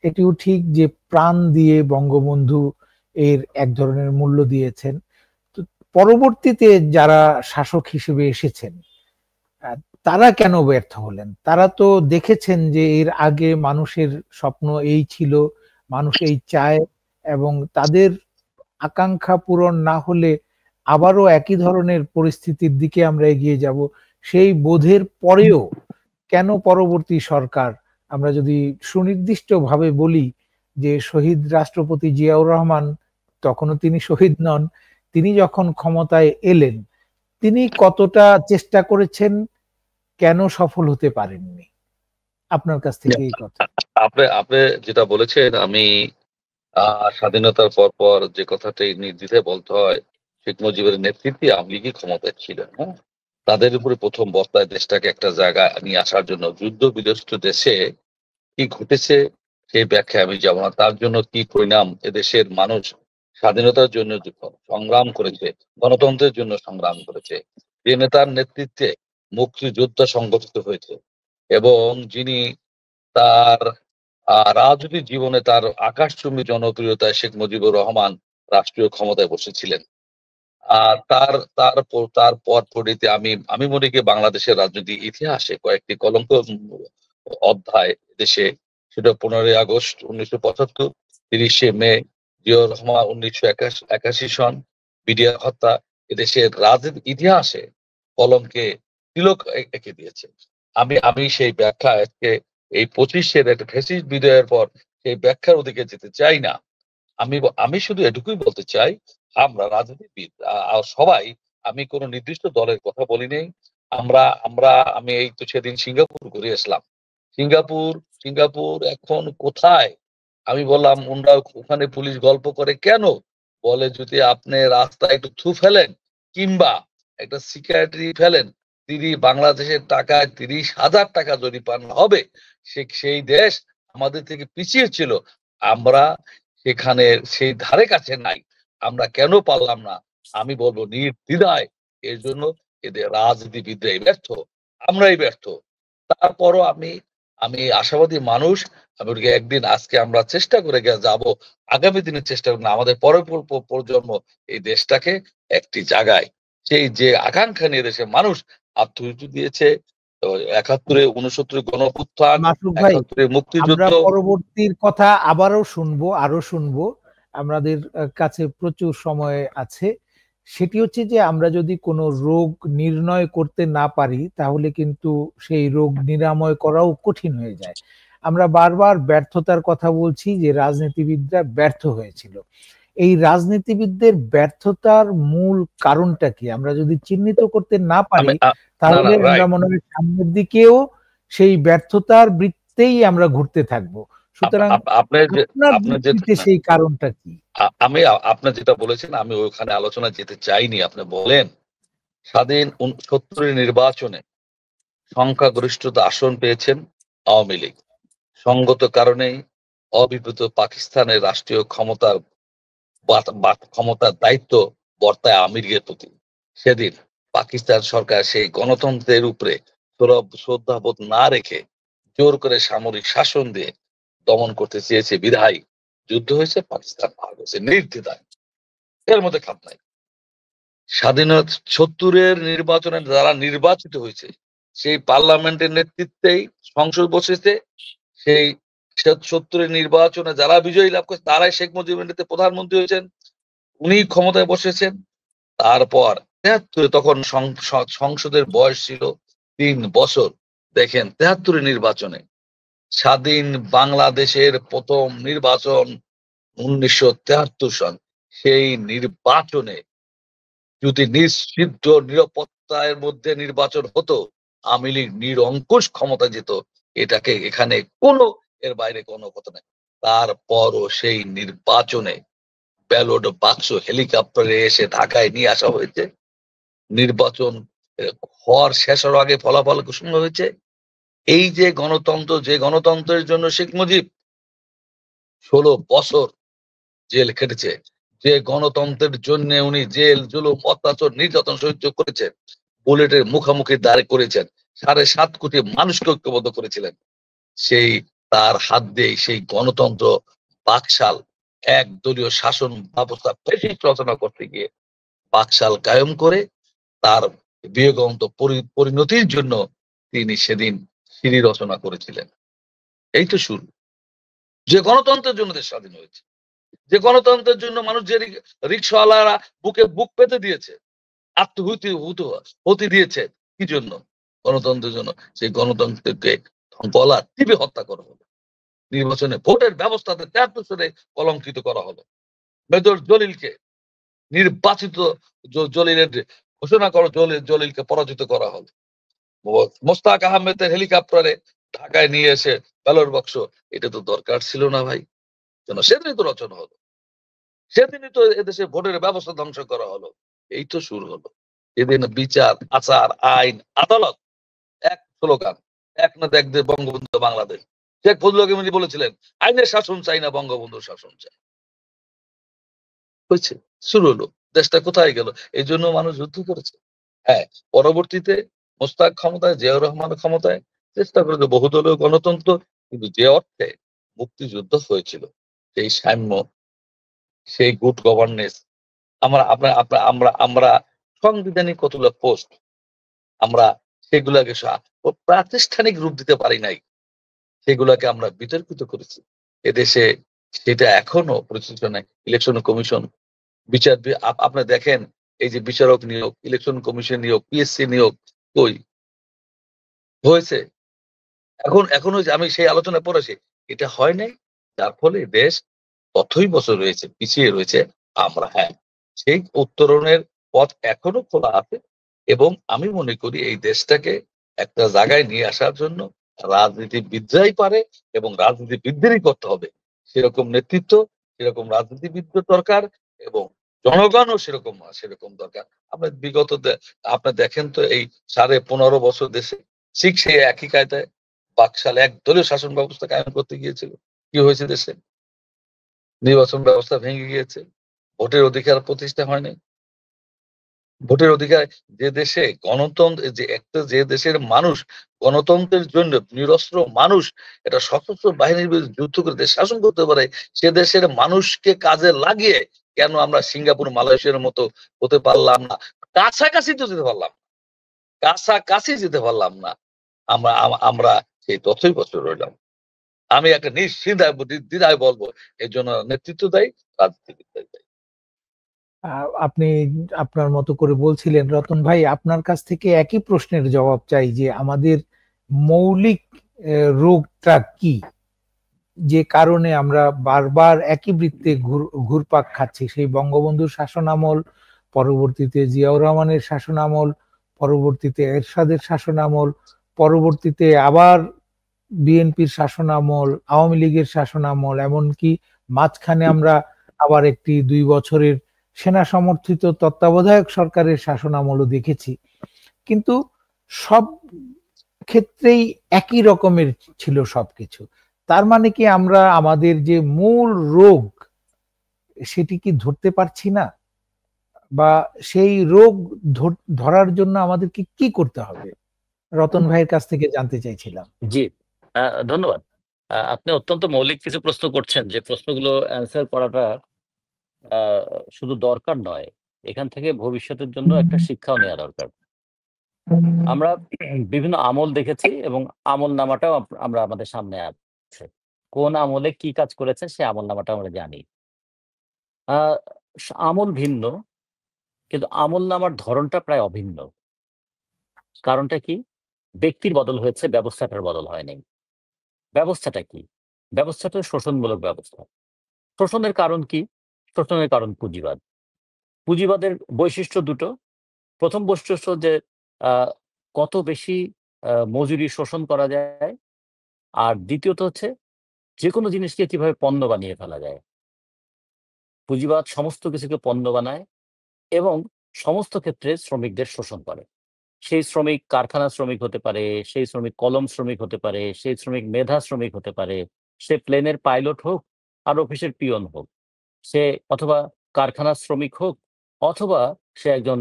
এটিও ঠিক যে প্রাণ দিয়ে বঙ্গবন্ধু এর এক ধরনের মূল্য দিয়েছেন। তো পরবর্তীতে যারা শাসক হিসেবে এসেছেন তারা কেন ব্যর্থ হলেন? তারা তো দেখেছেন যে এর আগে মানুষের স্বপ্ন এই ছিল, মানুষ এই চায়, এবং তাদের আকাঙ্ক্ষা পূরণ না হলে আবারও একই ধরনের পরিস্থিতির দিকে আমরা এগিয়ে যাব। সেই বোধের পরেও কেন পরবর্তী সরকার, আমরা যদি সুনির্দিষ্টভাবে বলি যে শহীদ রাষ্ট্রপতি জিয়াউর রহমান, তখনও তিনি শহীদ নন, তিনি যখন ক্ষমতায় এলেন তিনি কতটা চেষ্টা করেছেন, কেন সফল হতে পারেননি? আপনার কাছ থেকে এই কথা। আপনি যেটা বলেছেন, আমি স্বাধীনতার পর যে কথাটি নির্দ্বিধায় বলতে হয়, শেখ মুজিবের নেতৃত্বে আওয়ামী লীগই ক্ষমতায় ছিলেন। হ্যাঁ, তাদের উপরে প্রথম বর্তায় দেশটাকে একটা জায়গায় নিয়ে আসার জন্য যুদ্ধ বিধ্বস্ত দেশে কি ঘটেছে সেই ব্যাখ্যা আমি যাব না। তার জন্য কি পরিণাম এদেশের মানুষ স্বাধীনতার জন্য সংগ্রাম করেছে, গণতন্ত্রের জন্য সংগ্রাম করেছে, যে নেতার নেতৃত্বে মুক্তিযোদ্ধা সংগঠিত হয়েছে এবং যিনি তার রাজনৈতিক জীবনে তার আকাশচুম্বী জনপ্রিয়তায় শেখ মুজিবুর রহমান রাষ্ট্রীয় ক্ষমতায় বসেছিলেন। তার পরিতে আমি মনে করি বাংলাদেশের রাজনৈতিক ইতিহাসে কয়েকটি কলঙ্ক অধ্যায় দেশে, সেটা 15ই আগস্ট 1975, 30শে মে জিয়াউর রহমান 1981 সন বিডিআর হত্যা এদেশের রাজনীতির ইতিহাসে কলঙ্কে তিলক এঁকে দিয়েছে। আমি সেই ব্যাখ্যা আজকে এই 25-এর একটা ফ্যাসিস্ট বিজয়ের পর সেই ব্যাখ্যার ওদিকে যেতে চাই না। আমি শুধু এটুকুই বলতে চাই, আমরা রাজনীতিবিদ সবাই, আমি কোন নির্দিষ্ট দলের কথা বলি নেই। আমি এই তো সেদিন সিঙ্গাপুর ঘুরে আসলাম। সিঙ্গাপুর এখন কোথায়? আমি বললাম ওখানে পুলিশ গল্প করে কেন? বলে যদি আপনি রাস্তায় একটু থু ফেলেন কিংবা একটা সিগারেটি ফেলেন, বাংলাদেশের টাকায় 30,000 টাকা জরিমানা হবে। সেই দেশ আমাদের থেকে পিছিয়ে ছিল, আমরা সেখানে সেই ধারে কাছে নাই। আমরা কেন পারলাম না? আমি বলবো নির্দ্বিধায় এর জন্য এদের রাজনীতিবিদরাই ব্যর্থ, আমরাই ব্যর্থ। তারপরও আমি আশাবাদী মানুষ। আমি একদিন আজকে আমরা চেষ্টা করে যাব, আগামী দিনের চেষ্টা করবো আমাদের পরের প্রজন্ম এই দেশটাকে একটি জায়গায়, সেই যে আকাঙ্ক্ষা নিয়ে দেশের মানুষ আত্মহত্যা দিয়েছে 71, 69 গণঅভ্যুত্থান, 71 মুক্তিযুদ্ধ। আমরা পরবর্তীর কথা আবারও শুনবো, আরো শুনবো, আমাদের কাছে প্রচুর সময় আছে। সেটি হচ্ছে যে আমরা যদি কোনো রোগ নির্ণয় করতে না পারি তাহলে কিন্তু সেই রোগ নিরাময় করাও কঠিন হয়ে যায়। আমরা বারবার ব্যর্থতার কথা বলছি যে রাজনীতিবিদরা ব্যর্থ হয়েছিল। এই রাজনীতিবিদদের ব্যর্থতার মূল কারণটা কি আমরা যদি চিহ্নিত করতে না পারি তাহলে আমরা মনে হয় সামনের দিকেও সেই ব্যর্থতার বৃত্তেই আমরা ঘুরতে থাকবো। সুতরাং সেই কারণটা কি? আপনি যেটা বলেছেন আমি ওখানে আলোচনা যেতে চাইনি। আপনি বলেন স্বাধীন 70 নির্বাচনে সংখ্যাগরিষ্ঠতা আসন পেয়েছেন আওয়ামী লীগ। সঙ্গত কারণেই অবিভূত পাকিস্তানের রাষ্ট্রীয় ক্ষমতার দায়িত্ব বর্তায় আওয়ামী লীগের প্রতি। সেদিন পাকিস্তান সরকার সেই গণতন্ত্রের উপরে শ্রদ্ধাবোধ না রেখে জোর করে সামরিক শাসন দিয়ে দমন করতে চেয়েছে বিধায় যুদ্ধ হয়েছে, পাকিস্তান ভাগ হয়েছে নির্দ্বিধায়, এর মধ্যে খাপ নাই। স্বাধীনতা 70-এর নির্বাচনে যারা নির্বাচিত হয়েছে সেই পার্লামেন্টের নেতৃত্বেই সংসদ বসেছে, সেই 70-এর নির্বাচনে যারা বিজয়ী লাভ করেছে তারাই শেখ মুজিবুর নেতৃত্বে প্রধানমন্ত্রী হয়েছেন, উনি ক্ষমতায় বসেছেন। তারপর 73-এ তখন সংসদের বয়স ছিল 3 বছর। দেখেন 73-এর নির্বাচনে স্বাধীন বাংলাদেশের প্রথম নির্বাচন 1973 সন, সেই নির্বাচনে যদি নিশ্চিদ্র নিরাপত্তার মধ্যে নির্বাচন হতো, আওয়ামী লীগ নিরঙ্কুশ ক্ষমতা যেত, এটাকে এখানে কোনো এর বাইরে কোনো কথা নেই। তারপরও সেই নির্বাচনে ব্যালট বাক্স হেলিকপ্টারে এসে ঢাকায় নিয়ে আসা হয়েছে। নির্বাচন হওয়ার শেষ হওয়ার আগে ফলাফল ঘোষণা হয়েছে। এই যে গণতন্ত্র, যে গণতন্ত্রের জন্য শেখ মুজিব 16 বছর জেল খেটেছে, যে গণতন্ত্রের জন্য উনি জেল জুলুম অত্যাচার নির্যাতন সহ্য করেছেন, বুলেটের মুখোমুখি দাঁড়িয়ে করেছেন, 7.5 কোটি মানুষকে ঐক্যবদ্ধ করেছিলেন, সেই তার হাত দিয়ে সেই গণতন্ত্র বাকশাল একদলীয় শাসন ব্যবস্থা ফ্যাসিস্ট রচনা করতে গিয়ে বাকশাল কায়েম করে তার বিয়োগান্ত পরিণতির জন্য তিনি সেদিন সিঁড়ি রচনা করেছিলেন। এই তো শুরু। যে গণতন্ত্রের জন্য দেশ স্বাধীন হয়েছে, যে গণতন্ত্রের জন্য মানুষ, যে রিক্সাওয়ালারা বুকে বুক পেতে দিয়েছে, আত্মহুতি হতে দিয়েছে, কি জন্য? গণতন্ত্রের জন্য। সেই গণতন্ত্রকে গলা টিপে হত্যা করা হলো। নির্বাচনে ভোটের ব্যবস্থাতে 73 সালে কলঙ্কিত করা হলো। মেজর জলিলকে নির্বাচিত জলিলের ঘোষণা করা, জলিলকে পরাজিত করা হলো। মোস্তাক আহমেদের হেলিকপ্টারে ঢাকায় নিয়ে এসে ব্যালট বাক্স, এটা তো দরকার ছিল না ভাই, কেন? সেদিনই তো রচনা হলো, সেদিনই তো এদেশে ভোটের ব্যবস্থা ধ্বংস করা হলো। এই তো শুরু হলো। এদিন বিচার, আচার, আইন, আদালত, এক স্লোগান, এক না দেখ দে বঙ্গবন্ধু বাংলাদেশ। শেখ ফজলুল হক মুজিব বলেছিলেন, আইনের শাসন চাই না, বঙ্গবন্ধুর শাসন চাই। হয়েছে, শুরু হলো। দেশটা কোথায় গেল? এই জন্য মানুষ যুদ্ধ করেছে। হ্যাঁ, পরবর্তীতে মোস্তাক ক্ষমতায়, জিয়াউর রহমান ক্ষমতায়, চেষ্টা করেছে বহুদলীয় গণতন্ত্র, কিন্তু যে অর্থে মুক্তিযুদ্ধ হয়েছিল, সেই সাম্য, সেই গুড গভর্নেন্স, আমরা আমরা আমরা সাংবিধানিক কতগুলো পোস্ট আমরা সেগুলাকে প্রাতিষ্ঠানিক রূপ দিতে পারি নাই, সেগুলাকে আমরা বিতর্কিত করেছি। এদেশে সেটা এখনো প্রতিষ্ঠিত নাই। ইলেকশন কমিশন, বিচার, আপনি দেখেন এই যে বিচারক নিয়োগ, ইলেকশন কমিশন নিয়োগ, পিএসসি নিয়োগ কই হয়েছে? এখনো আমি সেই আলোচনা পড়েছি, এটা হয় নাই। যার ফলে দেশ ততই বছর রয়েছে, পিছিয়ে রয়েছে। আমরা, হ্যাঁ, সেই উত্তরণের পথ এখনো খোলা আছে, এবং আমি মনে করি এই দেশটাকে একটা জায়গায় নিয়ে আসার জন্য রাজনীতিবিদরাই পারে, এবং রাজনীতিবিদদেরই করতে হবে। সেরকম নেতৃত্ব, সেরকম রাজনীতিবিদ দরকার, এবং জনগণও সেরকম দরকার। আপনার বিগত আপনি দেখেন তো, এই 15.5 বছর দেশে ঠিক সেই একই কায়দায় বাকশাল একদলীয় শাসন ব্যবস্থা কায়েম করতে গিয়েছিল। কি হয়েছে দেশে? নির্বাচন ব্যবস্থা ভেঙে গিয়েছে, ভোটের অধিকার প্রতিষ্ঠা হয়নি। ভোটের অধিকার, যে দেশে গণতন্ত্র, যে দেশের মানুষ গণতন্ত্রের জন্য নিরস্ত্র মানুষ এটা সশস্ত্র বাহিনীর বিরুদ্ধে যুদ্ধ করে দেশ শাসন করতে পারে, সে দেশের মানুষকে কাজে লাগিয়ে কেন আমরা সিঙ্গাপুর, মালয়েশিয়ার মতো হতে পারলাম না? কাছাকাছি তো যেতে পারলাম, কাছাকাছি যেতে পারলাম না। আমরা আমরা সেই তথ্যই বছর রইলাম। আমি একটা দ্বিধায় বলবো, এর জন্য নেতৃত্ব দায়ী, রাজনীতিবিদ দায়ী। আপনি আপনার মতো করে বলছিলেন। রতন ভাই, আপনার কাছ থেকে একই প্রশ্নের জবাব চাই যে আমাদের মৌলিক রোগটা কি, যে কারণে আমরা বারবার একই বৃত্তে ঘুরপাক খাচ্ছি? সেই বঙ্গবন্ধুর শাসনামল, পরবর্তীতে জিয়াউর রহমানের শাসনামল, পরবর্তীতে এরশাদের শাসনামল, পরবর্তীতে আবার বিএনপির শাসনামল, আওয়ামী লীগের শাসনামল, এমনকি মাঝখানে আমরা আবার একটি 2 বছরের সেনা সমর্থিত তত্ত্বাবধায়ক সরকারের শাসনামলও দেখেছি, কিন্তু সব ক্ষেত্রেই একই রকমের ছিল সবকিছু। তার মানে কি আমরা আমাদের যে মূল রোগ সেটি কি ধরতে পারছি না, বা সেই রোগ ধরার জন্য আমাদেরকে কি করতে হবে? রতন ভাইয়ের কাছ থেকে জানতে চাইছিলাম। জি, ধন্যবাদ। আপনি অত্যন্ত মৌলিক কিছু প্রশ্ন করছেন, যে প্রশ্নগুলো অ্যান্সার করাটা আ শুধু দরকার নয়, এখান থেকে ভবিষ্যতের জন্য একটা শিক্ষাও নেয়া দরকার। আমরা বিভিন্ন আমল দেখেছি এবং আমলনামাটাও আমরা আমাদের সামনে আছে। কোন আমলে কি কাজ করেছে সে আমলনামাটা আমরা জানি। আ আমল ভিন্ন, কিন্তু আমলনামার ধরনটা প্রায় অভিন্ন। কারণটা কি? ব্যক্তির বদল হয়েছে, ব্যবস্থাটার বদল হয় নাই। ব্যবস্থাটা কি? ব্যবস্থাটা শোষণমূলক ব্যবস্থা। শোষণের কারণ কি? শোষণের কারণ পুঁজিবাদ। পুঁজিবাদের বৈশিষ্ট্য দুটো। ১ম বৈশিষ্ট্য যে আ কত বেশি মজুরি শোষণ করা যায়। আর দ্বিতীয়ত হচ্ছে যেকোনো জিনিসকে কিভাবে পণ্য বানিয়ে ফেলা যায়। পুঁজিবাদ সমস্ত কিছুকে পণ্য বানায় এবং সমস্ত ক্ষেত্রে শ্রমিকদের শোষণ করে। সেই শ্রমিক কারখানার শ্রমিক হতে পারে, সেই শ্রমিক কলম শ্রমিক হতে পারে, সেই শ্রমিক মেধা শ্রমিক হতে পারে। সে প্লেনের পাইলট হোক আর অফিসের পিয়ন হোক। সে অথবা কারখানার শ্রমিক হোক, অথবা সে একজন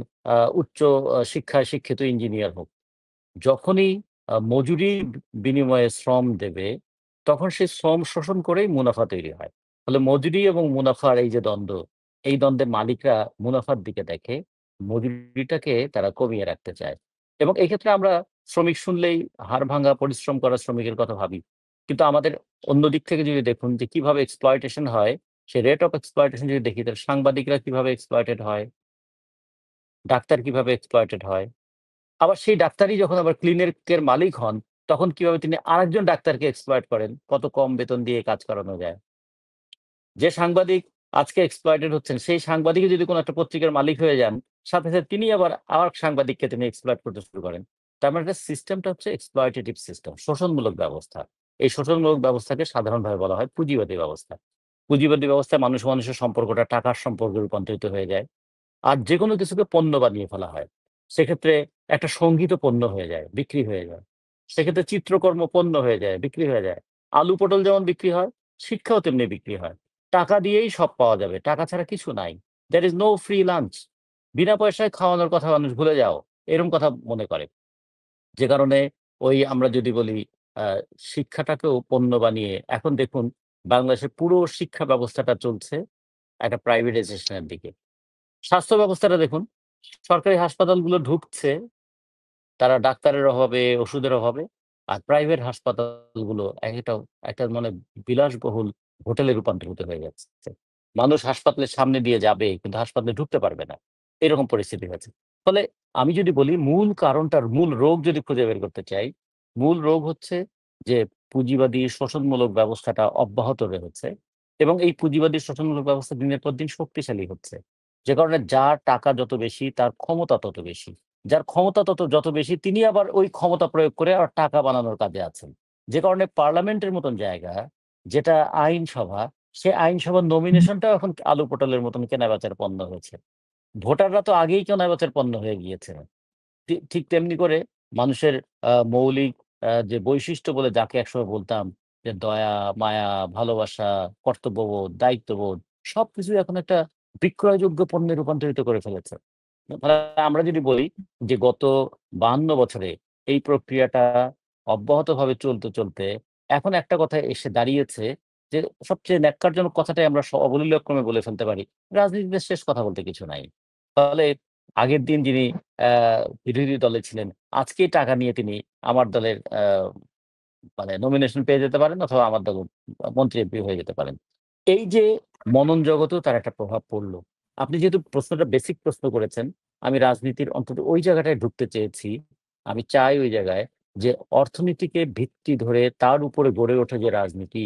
উচ্চ শিক্ষায় শিক্ষিত ইঞ্জিনিয়ার হোক। যখনই মজুরির বিনিময়ে শ্রম দেবে, তখন সে শ্রম শোষণ করেই মুনাফা তৈরি হয়। ফলে মজুরি এবং মুনাফার এই যে দ্বন্দ্ব, এই দ্বন্দ্বের মালিকরা মুনাফার দিকে দেখে, মজুরিটাকে তারা কমিয়ে রাখতে চায়। এবং এই ক্ষেত্রে আমরা শ্রমিক শুনলেই হাড়ভাঙ্গা পরিশ্রম করা শ্রমিকের কথা ভাবি। কিন্তু আমাদের অন্য দিক থেকে যদি দেখুন যে কিভাবে এক্সপ্লয়টেশন হয়, সে রেট অফ এক্সপ্লয়টেশন যদি দেখি, তাহলে সাংবাদিকরা কিভাবে এক্সপ্লয়েটেড হয়, ডাক্তার কিভাবে এক্সপ্লয়েটেড হয়। আবার সেই ডাক্তারই যখন আবার ক্লিনিকের মালিক হন, তখন কিভাবে তিনি আরেকজন ডাক্তারকে এক্সপ্লয়েট করেন, কত কম বেতন দিয়ে কাজ করানো যায়। যে সাংবাদিক আজকে এক্সপ্লয়েটেড হচ্ছেন, সেই সাংবাদিকই যদি কোনো একটা পত্রিকার মালিক হয়ে যান, সাথে, সাথে তিনি আবার আরেক সাংবাদিককে তিনি এক্সপ্লয়েট করতে শুরু করেন। তার মানে সিস্টেমটা হচ্ছে এক্সপ্লয়েটেটিভ সিস্টেম, শোষণমূলক ব্যবস্থা। এই শোষণমূলক ব্যবস্থাকে সাধারণভাবে বলা হয় পুঁজিবাদী ব্যবস্থা। পুঁজিবাদী ব্যবস্থায় মানুষের সম্পর্কটা টাকার সম্পর্কে রূপান্তরিত হয়ে যায়। আর যেকোনো কিছুকে পণ্য বানিয়ে ফেলা হয়। সেক্ষেত্রে একটা সংগীতও পণ্য হয়ে যায়, বিক্রি হয়ে যায়। সেক্ষেত্রে চিত্রকর্ম পণ্য হয়ে যায়, বিক্রি হয়ে যায়। আলু পটল যেমন বিক্রি হয়, শিক্ষাও তেমনি বিক্রি হয়। টাকা দিয়েই সব পাওয়া যাবে। টাকা ছাড়া কিছু নাই। There is no free lunch. বিনা পয়সায় খাওয়ানোর কথা মানুষ ভুলে যাও। এরকম কথা মনে করে। যে কারণে ওই আমরা যদি বলি আ শিক্ষাটাকেও পণ্য বানিয়ে এখন দেখুন বাংলাদেশের পুরো শিক্ষা ব্যবস্থাটা চলছে একটা প্রাইভেটাইজেশন এর দিকে। স্বাস্থ্য ব্যবস্থাটা দেখুন, সরকারি হাসপাতালগুলো ঢুকছে, তারা ডাক্তারের অভাবে, ওষুধের অভাবে। আর প্রাইভেট হাসপাতালগুলো একটা মানে বিলাসবহুল হোটেলে রূপান্তরিত হয়ে যাচ্ছে। মানুষ হাসপাতালের সামনে দিয়ে যাবে কিন্তু হাসপাতালে ঢুকতে পারবে না। এরকম পরিস্থিতি হয়েছে। ফলে আমি যদি বলি মূল কারণটার মূল রোগ যদি খুঁজে বের করতে চাই, মূল রোগ হচ্ছে যে পুঁজিবাদী শোষণমূলক ব্যবস্থাটা অব্যাহত রয়েছে এবং এই পুঁজিবাদী শোষণমূলক ব্যবস্থা দিনের পর দিন শক্তিশালী হচ্ছে। যে কারণে যার টাকা যত বেশি তার ক্ষমতা তত বেশি। যার ক্ষমতা যত বেশি তিনি আবার ওই ক্ষমতা প্রয়োগ করে আর টাকা বানানোর কাজে আছেন। যে কারণে পার্লামেন্টের মতন জায়গা, যেটা আইনসভা, সে আইনসভার নমিনেশনটাও এখন আলু পটলের মতন কেনাবেচার পণ্য হয়েছে। ভোটাররা তো আগেই কেনাবেচার পণ্য হয়ে গিয়েছে। ঠিক তেমনি করে মানুষের মৌলিক যে বৈশিষ্ট্য বলে যাকে একসময় বলতাম যে দয়া, মায়া, ভালোবাসা, কর্তব্যবোধ, দায়িত্ববোধ সবকিছুই এখন একটা বিক্রয়যোগ্য পণ্যে রূপান্তরিত করে ফেলেছে। মানে আমরা যদি বলি যে গত ৫২ বছরে এই প্রক্রিয়াটা অব্যাহতভাবে চলতে এখন একটা কথা এসে দাঁড়িয়েছে যে সবচেয়ে ন্যাক্কারজনক কথাটাই আমরা অবলীলাক্রমে বলে ফেলতে পারি। রাজনীতিতে শেষ কথা বলতে কিছু নাই। ফলে আগের দিন যিনি অ্যা বিরোধী দলে ছিলেন, আজকেই টাকা নিয়ে তিনি আমার দলের মানে নমিনেশন পেয়ে যেতে পারেন অথবা আমার দল মন্ত্রী এমপি হয়ে যেতে পারেন। এই যে মনন জগতেও তার একটা প্রভাব পড়ল। আপনি যেহেতু প্রশ্নটা বেসিক প্রশ্ন করেছেন, আমি রাজনীতির অন্তত ওই জায়গাটায় ঢুকতে চেয়েছি। আমি চাই ওই জায়গায় যে অর্থনীতিকে ভিত্তি ধরে তার উপরে গড়ে ওঠে যে রাজনীতি,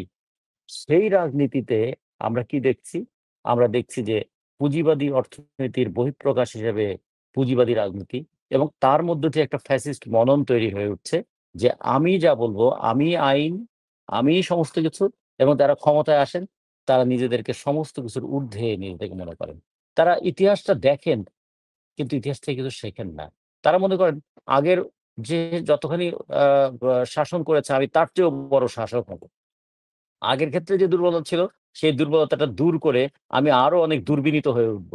সেই রাজনীতিতে আমরা কি দেখছি? আমরা দেখছি যে পুঁজিবাদী অর্থনীতির বহিঃপ্রকাশ হিসেবে পুঁজিবাদী রাজনীতি এবং তার মধ্য দিয়ে একটা ফ্যাসিস্ট মনন তৈরি হয়ে উঠছে যে আমি যা বলব, আমি আইন, আমিই সমস্ত কিছু এবং যারা ক্ষমতায় আসেন তারা নিজেদেরকে সমস্ত কিছুর ঊর্ধ্বে নিজেদেরকে মনে করেন। তারা ইতিহাসটা দেখেন, কিন্তু ইতিহাস থেকে কিছু শেখেন না। তারা মনে করেন আগের যে যতখানি শাসন করেছে আমি তার চেয়েও বড় শাসক হব। আগের ক্ষেত্রে যে দুর্বলতা ছিল, সেই দুর্বলতাটা দূর করে আমি আরো অনেক দুর্বিনীত হয়ে উঠব।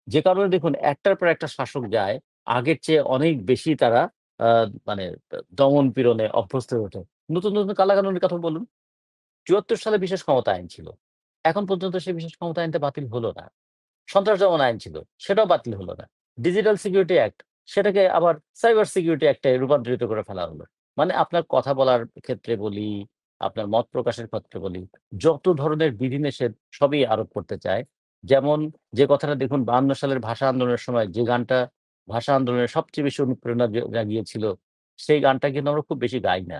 যে কারণে দেখুন একটার পর একটা শাসক যায়, আগের চেয়ে অনেক বেশি তারা আ মানে দমন-পীড়নে অভ্যস্ত হয়ে ওঠে। নতুন, নতুন কালাকানুনের কথা বলুন। ৭৪ সালে বিশেষ ক্ষমতা আইন ছিল। এখন পর্যন্ত সেই বিশেষ ক্ষমতা আইনটা বাতিল হলো না। সন্ত্রাস দমন আইন ছিল, সেটাও বাতিল হলো না। ডিজিটাল সিকিউরিটি অ্যাক্ট, সেটাকে আবার সাইবার সিকিউরিটি অ্যাক্টে রূপান্তরিত করে ফেলা হলো। মানে আপনার কথা বলার ক্ষেত্রে বলি, আপনার মত প্রকাশের ক্ষেত্রে বলি, যত ধরনের বিধিনিষেধ সবই আরোপ করতে চায়। যেমন যে কথাটা দেখুন ৫২ সালের ভাষা আন্দোলনের সময় যে গানটা ভাষা আন্দোলনের সবচেয়ে বেশি অনুপ্রেরণা জাগিয়েছিল, সেই গানটা কিন্তু আমরা খুব বেশি গাই না।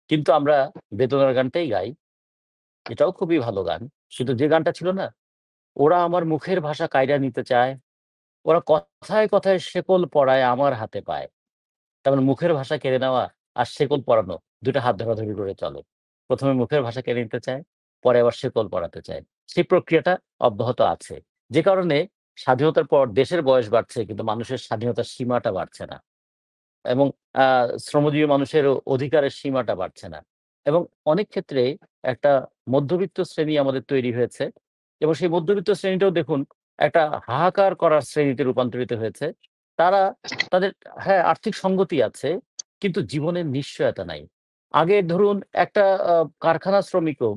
কিন্তু আমরা বেদনার গানটাই গাই। এটাও খুবই ভালো গান। কিন্তু যে গানটা ছিল না? ওরা আমার মুখের ভাষা কাইড়া নিতে চায়। ওরা কথায়, কথায় শেকল পরায় আমার হাতে পায়। তার মানে মুখের ভাষা কেড়ে নেওয়া আর শেকল পরানো ২ টা হাত ধরাধরি করে চলে। ১ম এ মুখের ভাষা কেড়ে নিতে চায়, পরে আবার শেকল পরাতে চায়। সেই প্রক্রিয়াটা অব্যাহত আছে। যে কারণে স্বাধীনতার পর দেশের বয়স বাড়ছে কিন্তু মানুষের স্বাধীনতার সীমাটা বাড়ছে না। এবং আ শ্রমজীবী মানুষের অধিকারের সীমাটা বাড়ছে না। এবং অনেক ক্ষেত্রে একটা মধ্যবিত্ত শ্রেণী আমাদের তৈরি হয়েছে এবং সেই মধ্যবিত্ত শ্রেণীটাও দেখুন একটা হাহাকার করার শ্রেণীতে রূপান্তরিত হয়েছে। তারা তাদের হ্যাঁ, আর্থিক সঙ্গতি আছে, কিন্তু জীবনের নিশ্চয়তা নাই। আগে ধরুন একটা কারখানা শ্রমিকও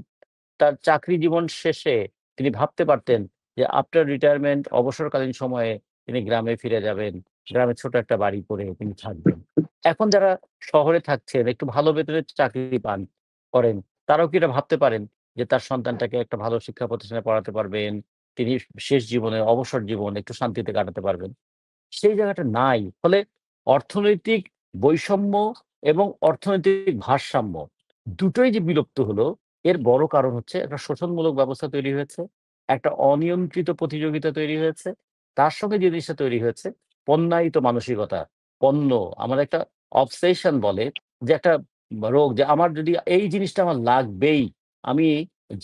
তার চাকরি জীবন শেষে তিনি ভাবতে পারতেন যে আফটার রিটায়ারমেন্ট অবসরকালীন সময়ে তিনি গ্রামে ফিরে যাবেন। গ্রামে ছোট একটা বাড়ি করে তিনি থাকবেন। এখন যারা শহরে থাকছেন, একটু ভালো বেতনের চাকরি করেন, তারাও কি এটা ভাবতে পারেন যে তার সন্তানটাকে একটা ভালো শিক্ষা প্রতিষ্ঠানে পড়াতে পারবেন। তিনি শেষ জীবনে, অবসর জীবন একটু শান্তিতে কাটাতে পারবেন। সেই জায়গাটা নাই। ফলে অর্থনৈতিক বৈষম্য এবং অর্থনৈতিক ভারসাম্য দুটোই যে বিলুপ্ত হলো, এর বড় কারণ হচ্ছে একটা শোষণমূলক ব্যবস্থা তৈরি হয়েছে, একটা অনিয়ন্ত্রিত প্রতিযোগিতা তৈরি হয়েছে। তার সঙ্গে যে জিনিসটা তৈরি হয়েছে, পণ্যায়িত মানসিকতা। পণ্য আমাদের একটা obsession বলে যে একটা রোগ যে আমার যদি এই জিনিসটা আমার লাগবেই, আমি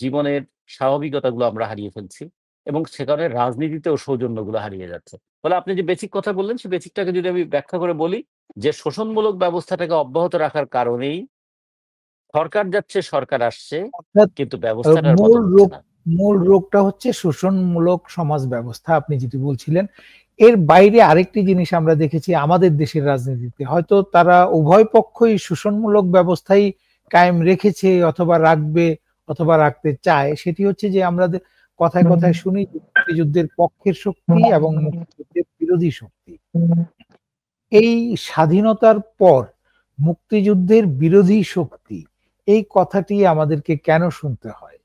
জীবনের স্বাভাবিকতাগুলো আমরা হারিয়ে ফেলছি এবং সে কারণে রাজনীতিতেও সৌজন্যগুলো হারিয়ে যাচ্ছে। ফলে আপনি যে বেসিক কথা বললেন, সেই বেসিকটাকে যদি আমি ব্যাখ্যা করে বলি যে শোষণমূলক ব্যবস্থাটাকে অব্যাহত রাখার কারণেই সরকার যাচ্ছে, সরকার আসছে, অর্থাৎ কিন্তু ব্যবস্থাটা আর মূল বদল হচ্ছে রোগ না। মূল রোগটা হচ্ছে শোষণমূলক সমাজ ব্যবস্থা আপনি যেটি বলছিলেন। এর বাইরে আরেকটি জিনিস আমরা দেখেছি আমাদের দেশের রাজনীতিতে। হয়তো তারা উভয় পক্ষই শোষণমূলক ব্যবস্থাই কায়েম রেখেছে অথবা রাখবে অথবা রাখতে চায়। সেটি হচ্ছে যে আমরা কথায়, কথায় শুনি যে মুক্তিযুদ্ধের পক্ষের শক্তি এবং মুক্তিযুদ্ধের বিরোধী শক্তি। এই স্বাধীনতার পর মুক্তিযুদ্ধের বিরোধী শক্তি এই কথাটি আমাদেরকে কেন শুনতে হয়?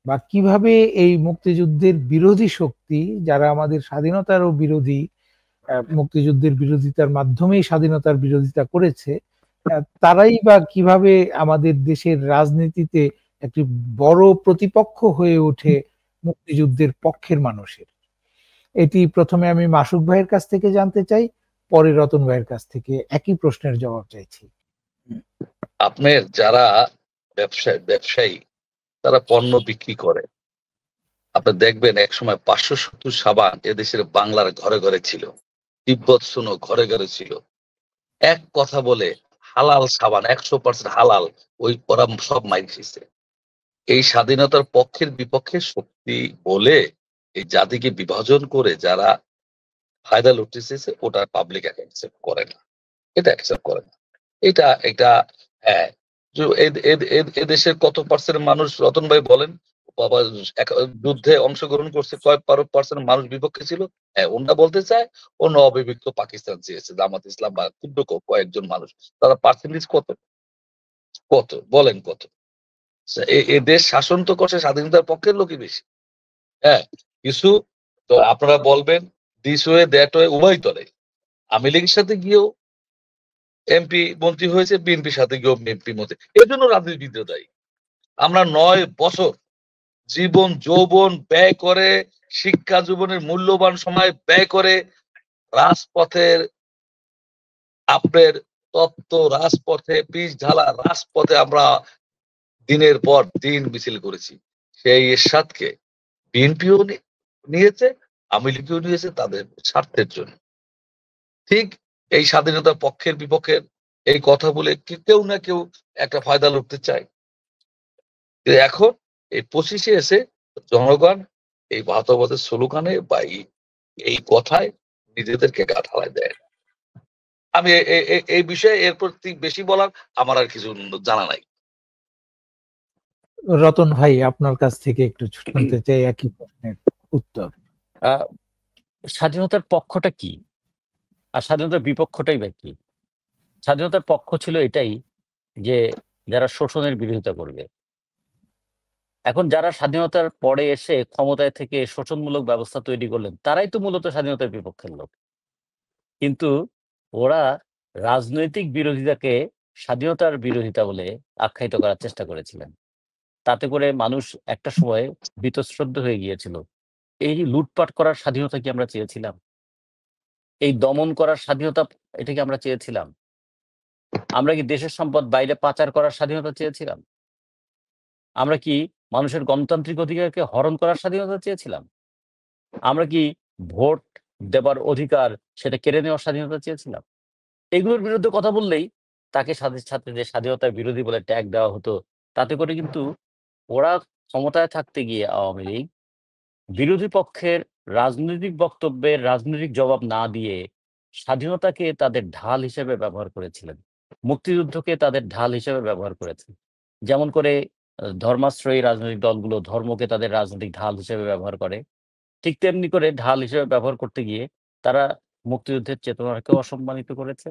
বা কিভাবে এই মুক্তিযুদ্ধের বিরোধী শক্তি যারা আমাদের স্বাধীনতারও বিরোধী, মুক্তিযুদ্ধের বিরোধিতার মাধ্যমেই স্বাধীনতার বিরোধিতা করেছে, তারাই বা কিভাবে আমাদের দেশের রাজনীতিতে একটি বড় প্রতিপক্ষ হয়ে ওঠে মুক্তিযুদ্ধের পক্ষের মানুষের? এটি প্রথমে আমি মাসুক ভাইয়ের কাছ থেকে জানতে চাই, পরে রতন ভাইয়ের কাছ থেকে একই প্রশ্নের জবাব চাইছি। আপনার যারা ব্যবসায়ী তারা পণ্য বিক্রি করে, আপনি দেখবেন একসময় ৫৭০ সাবান এদেশের বাংলার ঘরে ঘরে ছিল, তিব্বত সুনো ঘরে ঘরে ছিল। এক কথা বলে হালাল সাবান ১০০% হালাল, ওই ওরা সব মাইর খেয়েছে। এই স্বাধীনতার পক্ষের বিপক্ষের শক্তি বলে এই জাতিকে বিভাজন করে যারা ফায়দা লুটতে চেয়েছে ওটা পাবলিক অ্যাকসেপ্ট করে না, এটা অ্যাকসেপ্ট করে না। এটা হ্যাঁ, এদেশের কত পার্সেন্ট মানুষ রতন ভাই বলেন, বাবা যুদ্ধে অংশগ্রহণ করছে, কয় পার্সেন্ট মানুষ বিপক্ষে ছিল? হ্যাঁ, ওনরা বলতে চায় অন্য অবিভক্ত পাকিস্তান চেয়েছে, জামাত ইসলাম বা ক্ষুদ্র কয়েকজন মানুষ। তারা পার্সেন্টেজ কত কত বলেন কত? এ দেশ শাসন তো করছে স্বাধীনতার পক্ষের লোকই বেশি। হ্যাঁ, কিছু তো আপনারা বলবেন দিস ওয়ে দ্যাট ওয়ে উভয় তলে। আওয়ামী লীগের সাথে গিয়েও এমপি মন্ত্রী হয়েছে, বিএনপির সাথে গিয়েও এমপি মন্ত্রী। এর জন্য রাজনীতিবিদরা দায়ী। আমরা ৯ বছর জীবন যৌবন ব্যয় করে, শিক্ষা জীবনের মূল্যবান সময় ব্যয় করে রাজপথের আপনার তত্ত্ব রাজপথে পিচ ঢালা রাজপথে আমরা দিনের পর দিন মিছিল করেছি। সেই এরশাদকে বিএনপিও নিয়েছে, আওয়ামী লীগও নিয়েছে তাদের স্বার্থের জন্য। ঠিক এই স্বাধীনতার পক্ষের বিপক্ষের এই কথা বলে কেউ না কেউ একটা ফায়দা লুটতে চায়। এখন এই 25-এ এসে জনগণ এই 72 বছর স্লোগানে বা এই কথায় নিজেদেরকে গা ঢালায় দেয়। আমি এই বিষয়ে এর প্রতি বেশি বলার আমার আর কিছু জানা নাই। রতন ভাই, আপনার কাছ থেকে একটু শুনতে চাই একই প্রশ্নের উত্তর। স্বাধীনতার পক্ষটা কি আর স্বাধীনতার বিপক্ষটাই বা কি? স্বাধীনতার পক্ষ ছিল এটাই যে যারা শোষণের বিরোধিতা করবে। এখন যারা স্বাধীনতার পরে এসে ক্ষমতায় থেকে শোষণমূলক ব্যবস্থা তৈরি করলেন, তারাই তো মূলত স্বাধীনতার বিপক্ষের লোক। কিন্তু ওরা রাজনৈতিক বিরোধিতাকে স্বাধীনতার বিরোধিতা বলে আখ্যায়িত করার চেষ্টা করেছিলেন। তাতে করে মানুষ একটা সময় বীতশ্রদ্ধ হয়ে গিয়েছিল। এই লুটপাট করার স্বাধীনতা কি আমরা চেয়েছিলাম? এই দমন করার স্বাধীনতা, এটা কি আমরা চেয়েছিলাম? আমরা কি দেশের সম্পদ বাইরে পাচার করার স্বাধীনতা চেয়েছিলাম? আমরা কি মানুষের গণতান্ত্রিক অধিকারকে হরণ করার স্বাধীনতা চেয়েছিলাম? আমরা কি ভোট দেবার অধিকার সেটা কেড়ে নেওয়ার স্বাধীনতা চেয়েছিলাম? এগুলোর বিরুদ্ধে কথা বললেই তাকে সাথে সাথে যে স্বাধীনতার বিরোধী বলে ট্যাগ দেওয়া হতো। তাতে করে কিন্তু ওরা ক্ষমতায় থাকতে গিয়ে আওয়ামী লীগ বিরোধী পক্ষের রাজনৈতিক বক্তব্যের রাজনৈতিক জবাব না দিয়ে স্বাধীনতাকে তাদের ঢাল হিসেবে ব্যবহার করেছিলেন। মুক্তিযুদ্ধকে তাদের ঢাল হিসেবে ব্যবহার করেছেন। যেমন করে ধর্মাশ্রয়ী রাজনৈতিক দলগুলো ধর্মকে তাদের রাজনৈতিক ঢাল হিসেবে ব্যবহার করে, ঠিক তেমনি করে ঢাল হিসেবে ব্যবহার করতে গিয়ে তারা মুক্তিযুদ্ধের চেতনাকেও অসম্মানিত করেছে।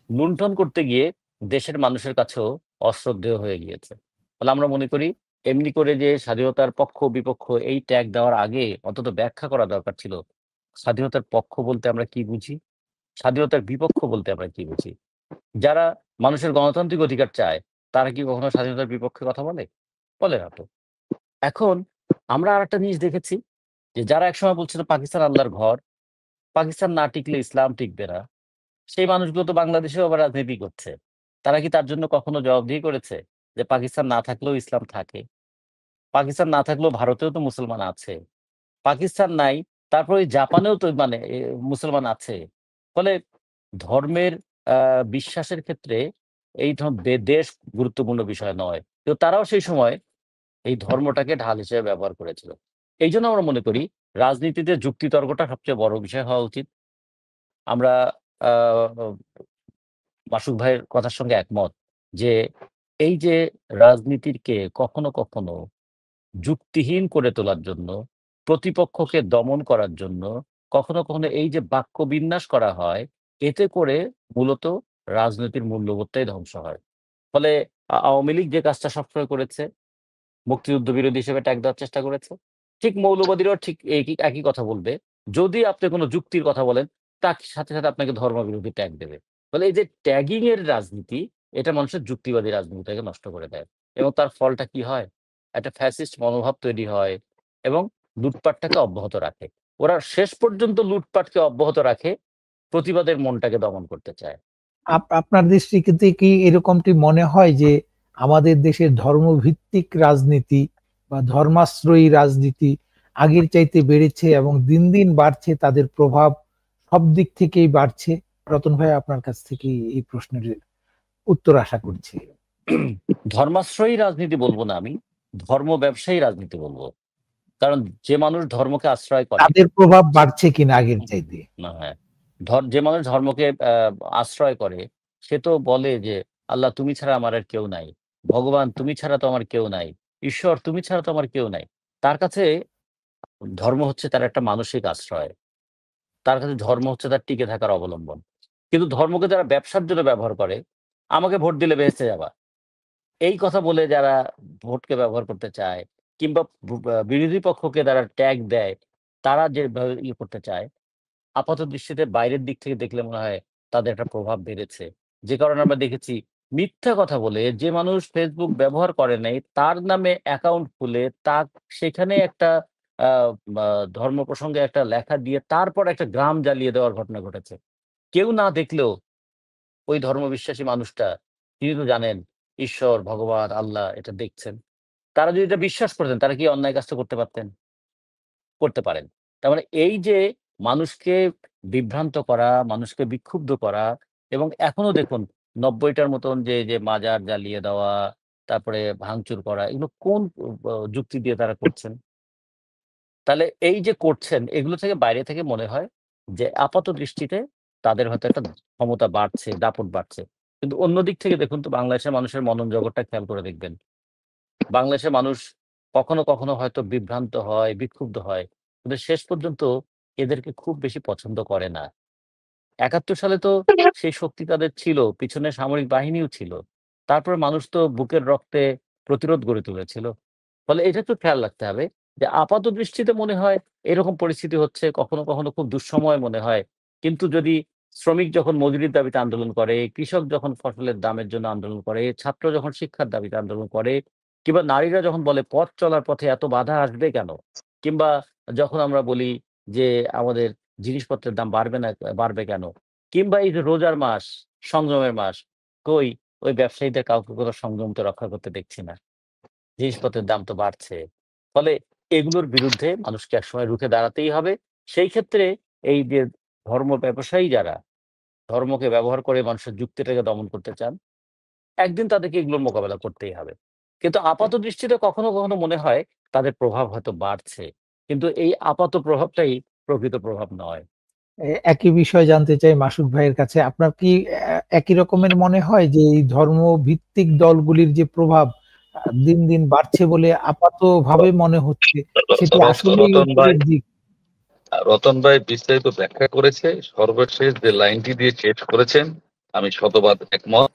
লুণ্ঠন করতে গিয়ে দেশের মানুষের কাছেও অশ্রদ্ধেয় হয়ে গিয়েছে। ফলে আমরা মনে করি এমনি করে যে স্বাধীনতার পক্ষ বিপক্ষ এই ট্যাগ দেওয়ার আগে অন্তত ব্যাখ্যা করা দরকার ছিল। স্বাধীনতার পক্ষ বলতে আমরা কি বুঝি? স্বাধীনতার বিপক্ষ বলতে আমরা কি বুঝি? যারা মানুষের গণতান্ত্রিক অধিকার চায়, তারা কি কখনো স্বাধীনতার বিপক্ষে কথা বলে? বলে না তো। এখন আমরা আরেকটা জিনিস দেখেছি যে যারা একসময় বলছিল পাকিস্তান আল্লাহর ঘর, পাকিস্তান না টিকলে ইসলাম টিকবে না। সেই মানুষগুলো তো বাংলাদেশেও আবার রাজনীতি করছে। তারা কি তার জন্য কখনো জবাবদিহি করেছে? যে পাকিস্তান না থাকলেও ইসলাম থাকে। পাকিস্তান না থাকলেও ভারতেও তো মুসলমান আছে। পাকিস্তান নাই, তারপর ওই জাপানেও তো মানে মুসলমান আছে। ফলে ধর্মের আ বিশ্বাসের ক্ষেত্রে এই দেশ গুরুত্বপূর্ণ বিষয় নয়। তো তারাও সেই সময় এই ধর্মটাকে ঢাল হিসেবে ব্যবহার করেছিল। এইজন্য আমরা মনে করি রাজনীতিতে যুক্তিতর্কটা সবচেয়ে বড় বিষয় হওয়া উচিত। আমরা আ মাসুক ভাইয়ের কথার সঙ্গে একমত যে এই যে রাজনীতিকে কখনো কখনো যুক্তিহীন করে তোলার জন্য, প্রতিপক্ষকে দমন করার জন্য কখনো কখনো এই যে বাক্য বিন্যাস করা হয়, এতে করে মূলত রাজনীতির মূল্যবোধটাই ধ্বংস হয়। ফলে আওয়ামী লীগ যে কাজটা সবসময় করেছে, মুক্তিযুদ্ধ বিরোধী হিসেবে ট্যাগ দেওয়ার চেষ্টা করেছে। ঠিক মৌলবাদীরাও ঠিক একই কথা বলবে। যদি আপনি কোন যুক্তির কথা বলেন, তার সাথে, সাথে আপনাকে ধর্মবিরোধী ট্যাগ দেবে। ফলে এই যে ট্যাগিং এর রাজনীতি, এটা মানুষের যুক্তিবাদী রাজনীতিটাকে নষ্ট করে দেয়। এবং তার ফলটা কি হয়? একটা ফ্যাসিস্ট মনোভাব তৈরি হয় এবং লুটপাটটাকে অব্যাহত রাখে। ওরা শেষ পর্যন্ত লুটপাটকে অব্যাহত রাখে, প্রতিবাদের মনটাকে দমন করতে চায়। আপনার দৃষ্টিতে কি এরকমটি মনে হয় যে আমাদের দেশের ধর্মভিত্তিক রাজনীতি বা ধর্মাশ্রয়ী রাজনীতি আগের চাইতে বেড়েছে এবং দিন দিন বাড়ছে, তাদের প্রভাব সব দিক থেকেই বাড়ছে? রতন ভাই, আপনার কাছ থেকে এই প্রশ্নের উত্তর আশা করছি। ধর্মাশ্রয়ী রাজনীতি বলব না আমি, ধর্ম ব্যবসায়ী রাজনীতি বলব। কারণ যে মানুষ ধর্মকে আশ্রয় করে তাদের প্রভাব বাড়ছে কিনা আগের চাইতে? না, হ্যাঁ। যে মানুষ ধর্মকে আশ্রয় করে, সে তো বলে যে, "আল্লাহ তুমি ছাড়া আমার আর কেউ নাই। ভগবান তুমি ছাড়া তো আমার কেউ নাই। ঈশ্বর তুমি ছাড়া তো আমার কেউ নাই।" তার কাছে ধর্ম হচ্ছে তার একটা মানসিক আশ্রয়। তার কাছে ধর্ম হচ্ছে তার টিকে থাকার অবলম্বন। কিন্তু ধর্মকে যারা ব্যবসার জন্য ব্যবহার করে, "আমাকে ভোট দিলে বেহেশতে যাবা।" এই কথা বলে যারা ভোটকে ব্যবহার করতে চায় কিংবা বিরোধী পক্ষকে যারা ট্যাগ দেয়, তারা যেভাবে করতে চায়, আপাত দৃষ্টিতে বাইরের দিক থেকে দেখলে মনে হয় তাদের একটা প্রভাব বেড়েছে। যে কারণে আমরা দেখেছি মিথ্যা কথা বলে যে মানুষ Facebook ব্যবহার করে নাই, তার নামে অ্যাকাউন্ট খুলে সেখানে একটা আ মা ধর্ম প্রসঙ্গে একটা লেখা দিয়ে তারপর একটা গ্রাম জ্বালিয়ে দেওয়ার ঘটনা ঘটেছে। কেউ না দেখলেও ওই ধর্মবিশ্বাসী মানুষটা, তিনি তো জানেন ঈশ্বর, ভগবান, আল্লাহ এটা দেখছেন। তারা যদি এটা বিশ্বাস করতেন, তারা কি অন্যায় কাজটা করতে পারতেন? করতে পারেন। তার মানে এই যে মানুষকে বিভ্রান্ত করা, মানুষকে বিক্ষুব্ধ করা, এবং এখনো দেখুন ৯০টার মতন যে মাজার জ্বালিয়ে দেওয়া, তারপরে ভাঙচুর করা, এগুলো কোন যুক্তি দিয়ে তারা করছেন? তাহলে এই যে করছেন, এগুলো থেকে বাইরে থেকে মনে হয় যে আপাত দৃষ্টিতে তাদের হয়তো একটা ক্ষমতা বাড়ছে, দাপট বাড়ছে। কিন্তু অন্য দিক থেকে দেখুন তো বাংলাদেশের মানুষের মনন জগৎটা খেয়াল করে দেখবেন। বাংলাদেশের মানুষ কখনো, কখনো হয়তো বিভ্রান্ত হয়, বিক্ষুব্ধ হয়। কিন্তু শেষ পর্যন্ত এদেরকে খুব বেশি পছন্দ করে না। ৭১ সালে তো সেই শক্তি তাদের ছিল, পিছনে সামরিক বাহিনীও ছিল। তারপরে মানুষ তো বুকের রক্তে প্রতিরোধ গড়ে তুলেছিল। ফলে এটা একটু খেয়াল রাখতে হবে যে আপাত দৃষ্টিতে মনে হয় এরকম পরিস্থিতি হচ্ছে, কখনো, কখনো খুব দুঃসময় মনে হয়। কিন্তু যদি শ্রমিক যখন মজুরির দাবিতে আন্দোলন করে, কৃষক যখন ফসলের দামের জন্য আন্দোলন করে, ছাত্র যখন শিক্ষার দাবিতে আন্দোলন করে, কিংবা নারীরা যখন বলে পথ চলার পথে এত বাধা আসবে কেন? কিংবা যখন আমরা বলি যে আমাদের জিনিসপত্রের দাম বাড়বে কেন? কিংবা এই যে রোজার মাস, সংযমের মাস, কই ওই ব্যবসায়ীদের কাউকে কোনো সংযম তো রক্ষা করতে দেখছি না। জিনিসপত্রের দাম তো বাড়ছে। ফলে এগুলোর বিরুদ্ধে মানুষকে একসময় রুখে দাঁড়াতেই হবে। সেই ক্ষেত্রে এই যে ধর্ম ব্যবসায়ী যারা ধর্মকে ব্যবহার করে মানুষের যুক্তিটাকে দমন করতে চান, একদিন তাদেরকে এগুলোর মোকাবেলা করতেই হবে। কিন্তু আপাত দৃষ্টিতে কখনো, কখনো মনে হয় তাদের প্রভাব হয়তো বাড়ছে। কিন্তু এই আপাত প্রভাবটাই প্রকৃত প্রভাব নয়। একই বিষয় জানতে চাই মাসুদ ভাইয়ের কাছে। আপনার কি একই রকমের মনে হয় যে এই ধর্মভিত্তিক দলগুলির যে প্রভাব দিন, দিন বাড়ছে বলে আপাতভাবে মনে হচ্ছে, সেটি আসলেই রতন ভাই উপরের দিক? রতন ভাই বিস্তারিত ব্যাখ্যা করেছে। সর্বশেষ যে লাইনটি দিয়ে শেষ করেছেন, আমি শতভাগ একমত।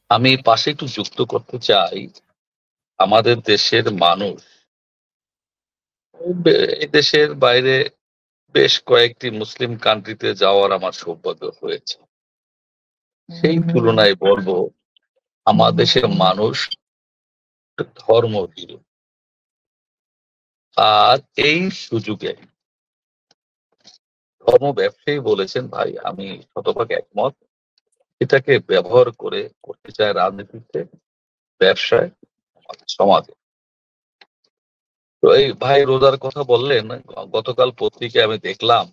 আমি পাশে একটু যুক্ত করতে চাই, আমাদের দেশের মানুষ এই দেশের বাইরে বেশ কয়েকটি মুসলিম কান্ট্রিতে যাওয়ার আমার সৌভাগ্য হয়েছে। সেই তুলনায় বলবো আমার দেশের মানুষ ধর্মভীরু। আর এই সুযোগে ধর্ম ব্যবসায়ী বলেছেন, ভাই আমি শতভাগ একমত, এটাকে ব্যবহার করে করতে চায় রাজনীতিতে, ব্যবসায়, সমাজে। তো এই ভাই রোজার কথা বললেন, গতকাল পত্রিকায় আমি দেখলাম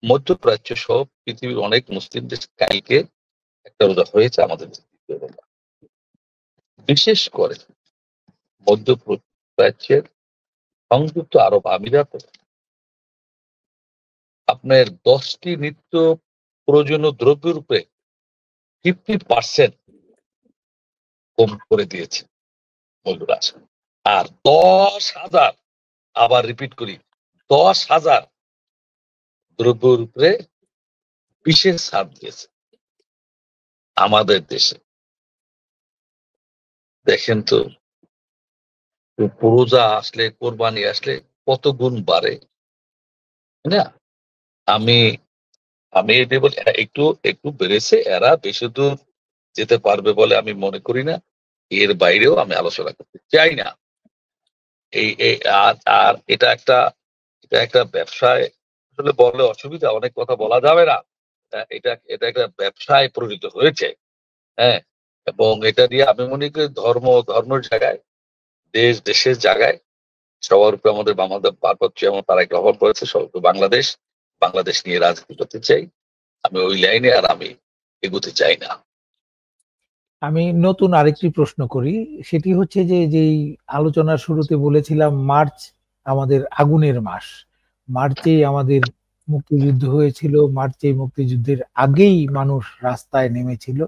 মধ্যপ্রাচ্য সহ পৃথিবীর অনেক মুসলিম দেশ কালকে একটা রোজা হয়েছে আমাদের দ্বিতীয় রোজা। বিশেষ করে মধ্যপ্রাচ্যের সংযুক্ত আরব আমিরাতে আপনার 10টি নিত্য প্রয়োজনীয় দ্রব্যের উপরে 50% কম করে দিয়েছে মূল্যহ্রাস। আর 10,000, আবার রিপিট করি, 10,000 দ্রব্যের উপরে বিশেষ ছাড় দিয়েছে আমাদের দেশে। দেখেন তো রোজা আসলে, কোরবানি আসলে কত গুণ বাড়ে, তাই না? আমি আমি এটা বলি একটু একটু বেড়েছে, এরা বেশি দূর যেতে পারবে বলে আমি মনে করি না। এর বাইরেও আমি আলোচনা করতে চাই না। আর এটা একটা ব্যবসায় আসলে বললে অসুবিধা, অনেক কথা বলা যাবে না। এটা এটা একটা ব্যবসায় পরিণত হয়েছে। হ্যাঁ, এবং এটা দিয়ে আমি মনে করি ধর্মের জায়গায়, দেশের জায়গায় সবার উপরে আমাদের পার্বত্য যেমন তারা গ্রহণ করেছে, সবার উপরে বাংলাদেশ নিয়ে রাজনীতি করতে চাই। আমি ওই লাইনে আর আমি এগোতে চাই না। আমি নতুন আরেকটি প্রশ্ন করি, সেটি হচ্ছে যে যেই আলোচনার শুরুতে বলেছিলাম মার্চ আমাদের আগুনের মাস, মার্চেই আমাদের মুক্তিযুদ্ধ হয়েছিল, মার্চেই মুক্তিযুদ্ধের আগেই মানুষ রাস্তায় নেমেছিল।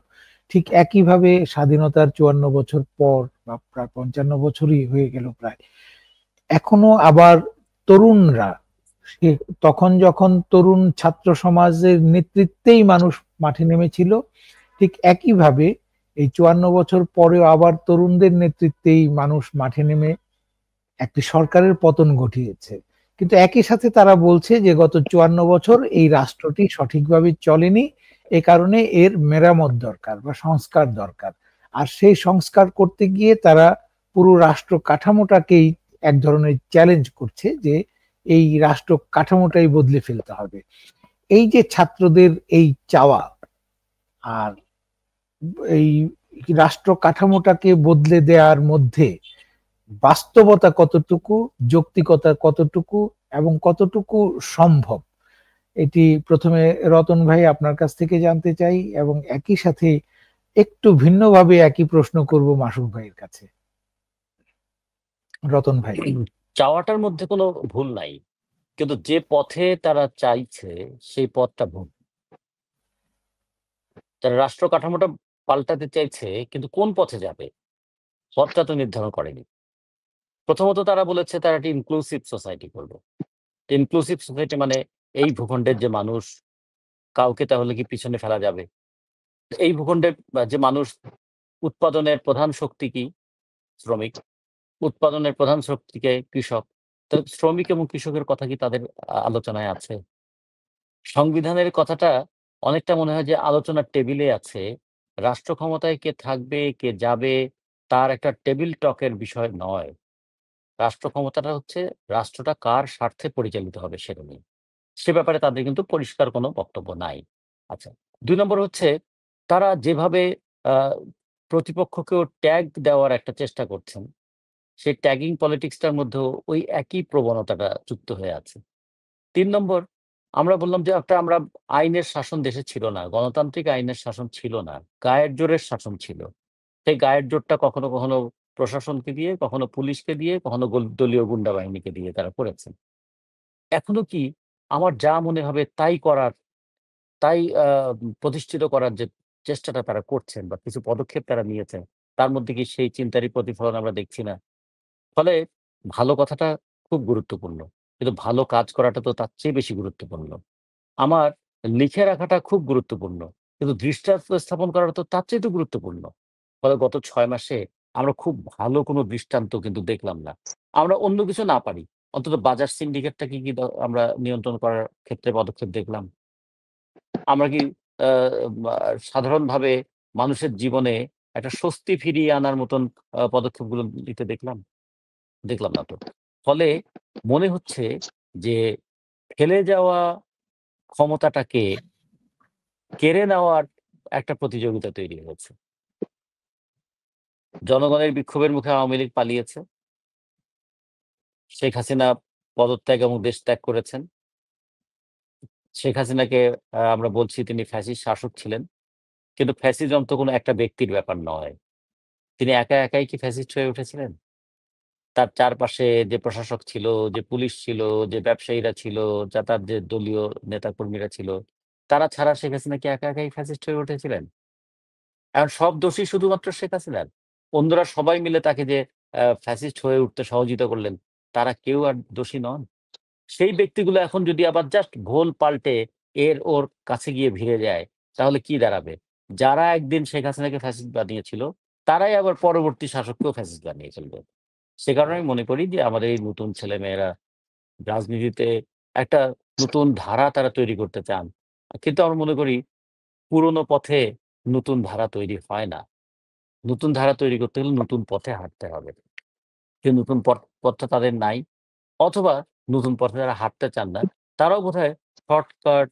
ঠিক একইভাবে স্বাধীনতার 54 বছর পর বা প্রায় 55 বছরই হয়ে গেল প্রায়, এখনো আবার তরুণরা, তখন যখন তরুণ ছাত্র সমাজের নেতৃত্বেই মানুষ মাঠে নেমেছিল, ঠিক একইভাবে এই 54 বছর পরেও আবার তরুণদের নেতৃত্বেই মানুষ মাঠে নেমে একটি সরকারের পতন ঘটিয়েছে। কিন্তু একই সাথে তারা বলছে যে গত 54 বছর এই রাষ্ট্রটি সঠিকভাবে চলেনি, এ কারণে এর মেরামত দরকার বা সংস্কার দরকার। আর সেই সংস্কার করতে গিয়ে তারা পুরো রাষ্ট্র কাঠামোটাকেই এক ধরনের চ্যালেঞ্জ করছে যে এই রাষ্ট্র কাঠামোটাই বদলে ফেলতে হবে। এই যে ছাত্রদের এই চাওয়া আর এই রাষ্ট্র কাঠামোটাকে বদলে দেওয়ার মধ্যে বাস্তবতা কতটুকু, যৌক্তিকতা কতটুকু এবং কতটুকু সম্ভব, এটি প্রথমে রতন ভাই আপনার কাছ থেকে জানতে চাই এবং একই সাথে একটু ভিন্নভাবে একই প্রশ্ন করব মাসুক ভাইয়ের কাছে। রতন ভাই। চাওয়াটার মধ্যে কোনো ভুল নাই, কিন্তু যে পথে তারা চাইছে সেই পথটা ভুল। তারা রাষ্ট্র কাঠামোটা পাল্টাতে চাইছে, কিন্তু কোন পথে যাবে পথটা তো নির্ধারণ করেনি। প্রথমত তারা বলেছে তারা একটা ইনক্লুসিভ সোসাইটি করবে। ইনক্লুসিভ সোসাইটি মানে এই ভূখণ্ডের যে মানুষ, কাউকে তাহলে কি পিছনে ফেলা যাবে? এই ভূখণ্ডের যে মানুষ, উৎপাদনের প্রধান শক্তি কি? শ্রমিক। উৎপাদনের প্রধান শক্তিকে কৃষক। তো শ্রমিক এবং কৃষকের কথা কি তাদের আলোচনায় আছে? সংবিধানের কথাটা অনেকটা মনে হয় যে আলোচনার টেবিলে আছে। রাষ্ট্র ক্ষমতায় কে থাকবে, কে যাবে, তার একটা টেবিল টকের বিষয় নয়। রাষ্ট্র ক্ষমতাটা হচ্ছে রাষ্ট্রটা কার স্বার্থে পরিচালিত হবে সেটা নিয়ে। সে ব্যাপারে তাদের কিন্তু পরিষ্কার কোনো বক্তব্য নাই। আচ্ছা, ২ নম্বর হচ্ছে তারা যেভাবে আ প্রতিপক্ষকেও ট্যাগ দেওয়ার একটা চেষ্টা করছেন, সেই ট্যাগিং পলিটিক্সটার মধ্যেও ওই একই প্রবণতাটা যুক্ত হয়ে আছে। ৩ নম্বর, আমরা বললাম যে আমরা আইনের শাসন দেশে ছিল না। গণতান্ত্রিক আইনের শাসন ছিল না। গায়ের জোরের শাসন ছিল। সেই গায়ের জোরটা কখনো, কখনো প্রশাসনকে দিয়ে, কখনো পুলিশকে দিয়ে, কখনো দলীয় গুন্ডা বাহিনীকে দিয়ে তারা করেছেন। এখনো কি আমার যা মনে হবে তাই করার, তাই প্রতিষ্ঠিত করার যে চেষ্টাটা তারা করছেন বা কিছু পদক্ষেপ তারা নিয়েছেন, তার মধ্যে কি সেই চিন্তারই প্রতিফলন আমরা দেখছি না? ফলে ভালো কথাটা খুব গুরুত্বপূর্ণ। কিন্তু ভালো কাজ করাটা তো তার চেয়ে বেশি গুরুত্বপূর্ণ। আমার লিখে রাখাটা খুব গুরুত্বপূর্ণ। কিন্তু দৃষ্টান্ত স্থাপন করাটা তো তার চাইতেও গুরুত্বপূর্ণ। ফলে গত ৬ মাসে আমরা খুব ভালো কোনো দৃষ্টান্ত কিন্তু দেখলাম না। আমরা অন্য কিছু না পারি। অন্তত বাজার সিন্ডিকেটটা কি আমরা নিয়ন্ত্রণ করার ক্ষেত্রে পদক্ষেপ দেখলাম? আমরা কি আ মা সাধারণভাবে মানুষের জীবনে একটা স্বস্তি ফিরিয়ে আনার মতন পদক্ষেপগুলো নিতে দেখলাম? দেখলাম না তো। ফলে মনে হচ্ছে যে ফেলে যাওয়া ক্ষমতাটাকে কেড়ে নেওয়ার একটা প্রতিযোগিতা তৈরি হয়েছে। জনগণের বিক্ষোভের মুখে আওয়ামী লীগ পালিয়েছে। শেখ হাসিনা পদত্যাগ এবং দেশ ত্যাগ করেছেন। শেখ হাসিনাকে আমরা বলছি তিনি ফ্যাসিস্ট শাসক ছিলেন। কিন্তু ফ্যাসিজম তো কোনো একটা ব্যক্তির ব্যাপার নয়। তিনি একাই কি ফ্যাসিস্ট হয়ে উঠেছিলেন? তার চারপাশে যে প্রশাসক ছিল, যে পুলিশ ছিল, যে ব্যবসায়ীরা ছিল, তার যে দলীয় নেতাকর্মীরা ছিল, তারা ছাড়া শেখ হাসিনা কি একাই ফ্যাসিস্ট হয়ে উঠেছিলেন? এখন সব দোষী শুধুমাত্র শেখ হাসিনার। অন্যরা সবাই মিলে তাকে যে ফ্যাসিস্ট হয়ে উঠতে সহযোগিতা করলেন, তারা কেউ আর দোষী নন। সেই ব্যক্তিগুলো এখন যদি আবার জাস্ট ভোল পাল্টে ওর কাছে গিয়ে ভিড়ে যায়, তাহলে কি দাঁড়াবে? যারা একদিন শেখ হাসিনাকে ফ্যাসিস্ট বানিয়েছিল, তারাই আবার পরবর্তী শাসককেও ফ্যাসিস্ট বানিয়ে ফেলবে। সে কারণে আমি মনে করি যে আমাদের এই নতুন ছেলেমেয়েরা রাজনীতিতে একটা নতুন ধারা তারা তৈরি করতে চান। কিন্তু আমরা মনে করি পুরোনো পথে নতুন ধারা তৈরি হয় না। নতুন ধারা তৈরি করতে গেলে নতুন পথে হাঁটতে হবে। সেই নতুন পথটা তাদের নাই। অথবা নতুন পথে যারা হাঁটতে চান না, তারাও বোধহয় শর্টকাট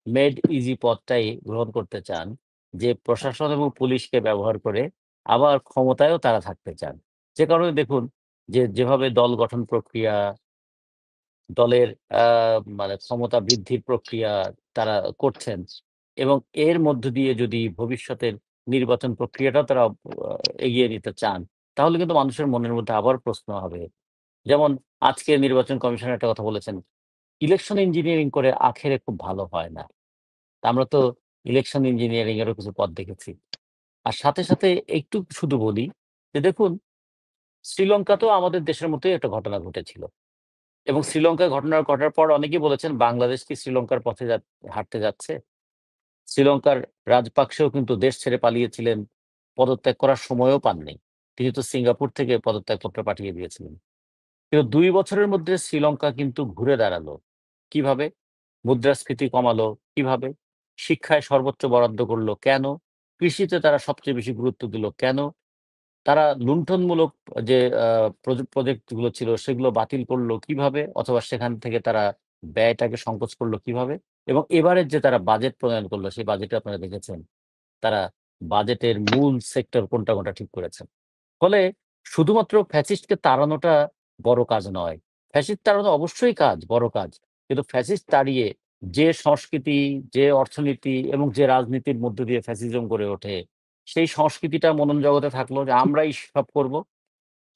মেড ইজি পথটাই গ্রহণ করতে চান। যে প্রশাসন এবং পুলিশকে ব্যবহার করে আবার ক্ষমতায়ও তারা থাকতে চান। যে কারণে দেখুন যেভাবে দল গঠন প্রক্রিয়া, দলের আ মানে ক্ষমতা বৃদ্ধির প্রক্রিয়া তারা করছেন এবং এর মধ্য দিয়ে যদি ভবিষ্যতের নির্বাচন প্রক্রিয়াটাও তারা এগিয়ে নিতে চান, তাহলে কিন্তু মানুষের মনের মধ্যে আবার প্রশ্ন হবে। যেমন আজকে নির্বাচন কমিশন একটা কথা বলেছেন, ইলেকশন ইঞ্জিনিয়ারিং করে আখেরে খুব ভালো হয় না। তা আমরা তো ইলেকশন ইঞ্জিনিয়ারিং এরও কিছু পথ দেখেছি। আর সাথে একটু শুধু বলি যে দেখুন, শ্রীলঙ্কাতেও আমাদের দেশের মতোই একটা ঘটনা ঘটেছিল। এবং শ্রীলঙ্কায় ঘটনা ঘটার পর অনেকেই বলেছেন বাংলাদেশ কি শ্রীলঙ্কার পথে হাঁটতে যাচ্ছে? শ্রীলঙ্কার রাজপাকসেও কিন্তু দেশ ছেড়ে পালিয়েছিলেন। পদত্যাগ করার সময়ও পাননি। তিনি তো সিঙ্গাপুর থেকে পদত্যাগপত্র পাঠিয়ে দিয়েছিলেন। কিন্তু ২ বছরের মধ্যে শ্রীলঙ্কা কিন্তু ঘুরে দাঁড়ালো। কিভাবে? মুদ্রাস্ফীতি কমালো। কিভাবে? শিক্ষায় সর্বোচ্চ বরাদ্দ করল। কেন? কৃষিতে তারা সবচেয়ে বেশি গুরুত্ব দিল। কেন? তারা লুণ্ঠনমূলক যে আ প্রজেক্ট গুলো ছিল সেগুলো বাতিল করল কিভাবে? অথবা সেখান থেকে তারা ব্যয়টাকে সংকোচ করল কিভাবে? এবং এবারের যে তারা বাজেট প্রণয়ন করল সেই বাজেটে আপনারা দেখেছেন তারা বাজেটের মূল সেক্টর কোনটা ঠিক করেছেন। ফলে শুধুমাত্র ফ্যাসিস্টকে তাড়ানোটা বড় কাজ নয়। ফ্যাসিস্ট তাড়ানো অবশ্যই কাজ, বড় কাজ। কিন্তু ফ্যাসিস্ট তাড়িয়ে যে সংস্কৃতি, যে অর্থনীতি এবং যে রাজনীতির মধ্য দিয়ে ফ্যাসিজম গড়ে ওঠে, সেই সংস্কৃতিটা মনন জগতে থাকলো যে আমরাই সব করব।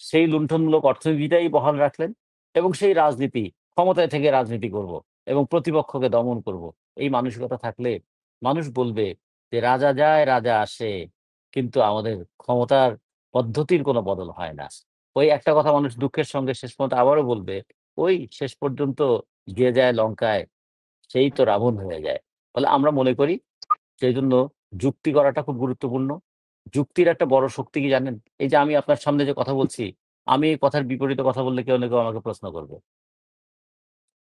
সেই লুণ্ঠনমূলক অর্থনীতিটাই বহাল রাখলেন এবং সেই রাজনীতি, ক্ষমতায় থেকে রাজনীতি করব এবং প্রতিপক্ষকে দমন করব। এই মানসিকতা থাকলে মানুষ বলবে যে রাজা যায় রাজা আসে, কিন্তু আমাদের ক্ষমতার পদ্ধতির কোনো বদল হয় না। ওই একটা কথা মানুষ দুঃখের সঙ্গে শেষ পর্যন্ত আবারও বলবে, ওই শেষ পর্যন্ত যে যায় লঙ্কায় সেই তো রাবণ হয়ে যায়। ফলে আমরা মনে করি সেইজন্য যুক্তি করাটা খুব গুরুত্বপূর্ণ। যুক্তির একটা বড় শক্তি কি জানেন? এই যে আমি আপনার সামনে যে কথা বলছি, আমি এই কথার বিপরীতে কথা বললে কেউ না কেউ আমাকে প্রশ্ন করবে।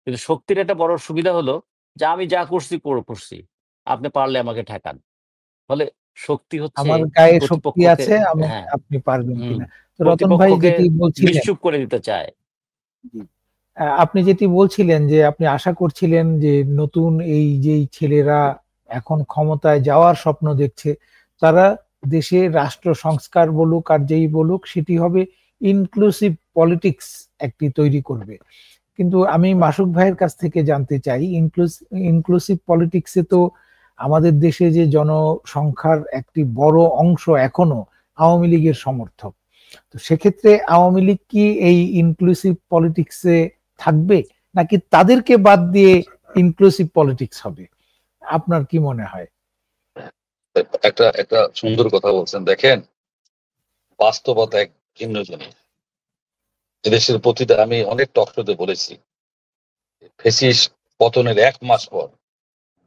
কিন্তু শক্তির একটা বড় সুবিধা হলো যে আমি যা করছি করছি। আপনি পারলে আমাকে ঠেকান। ফলে শক্তি হচ্ছে আমার গায়ে শক্তি প্রতিপক্ষকে আছে, হ্যাঁ, আপনি পারবেন হুম, কিনা। তো রতন ভাই প্রতিপক্ষকে যেটি বলছিলেন, নিশ্চুপ করে দিতে চায়। আপনি যেটি বলছিলেন যে আপনি আশা করছিলেন যে নতুন এই যেই ছেলেরা এখন ক্ষমতায় যাওয়ার স্বপ্ন দেখছে, তারা দেশে রাষ্ট্র সংস্কার বলুক আর যেই বলুক সেটি হবে ইনক্লুসিভ পলিটিক্স একটি তৈরি করবে। কিন্তু আমি মাসুক ভাইয়ের কাছ থেকে জানতে চাই, ইনক্লুসিভ পলিটিক্সে তো আমাদের দেশে যে জনসংখ্যার একটি বড় অংশ এখনো আওয়ামী লীগের সমর্থক। তো সেক্ষেত্রে আওয়ামী লীগ কি এই ইনক্লুসিভ পলিটিক্সে থাকবে, নাকি তাদেরকে বাদ দিয়ে ইনক্লুসিভ পলিটিক্স হবে? আপনার কি মনে হয়? একটা একটা সুন্দর কথা বলছেন। দেখেন, বাস্তবতা এক ভিন্ন জিনিস। এদেশের প্রতিটা, আমি অনেক টক শোতে বলেছি, ফেসিস্ট পতনের 1 মাস পর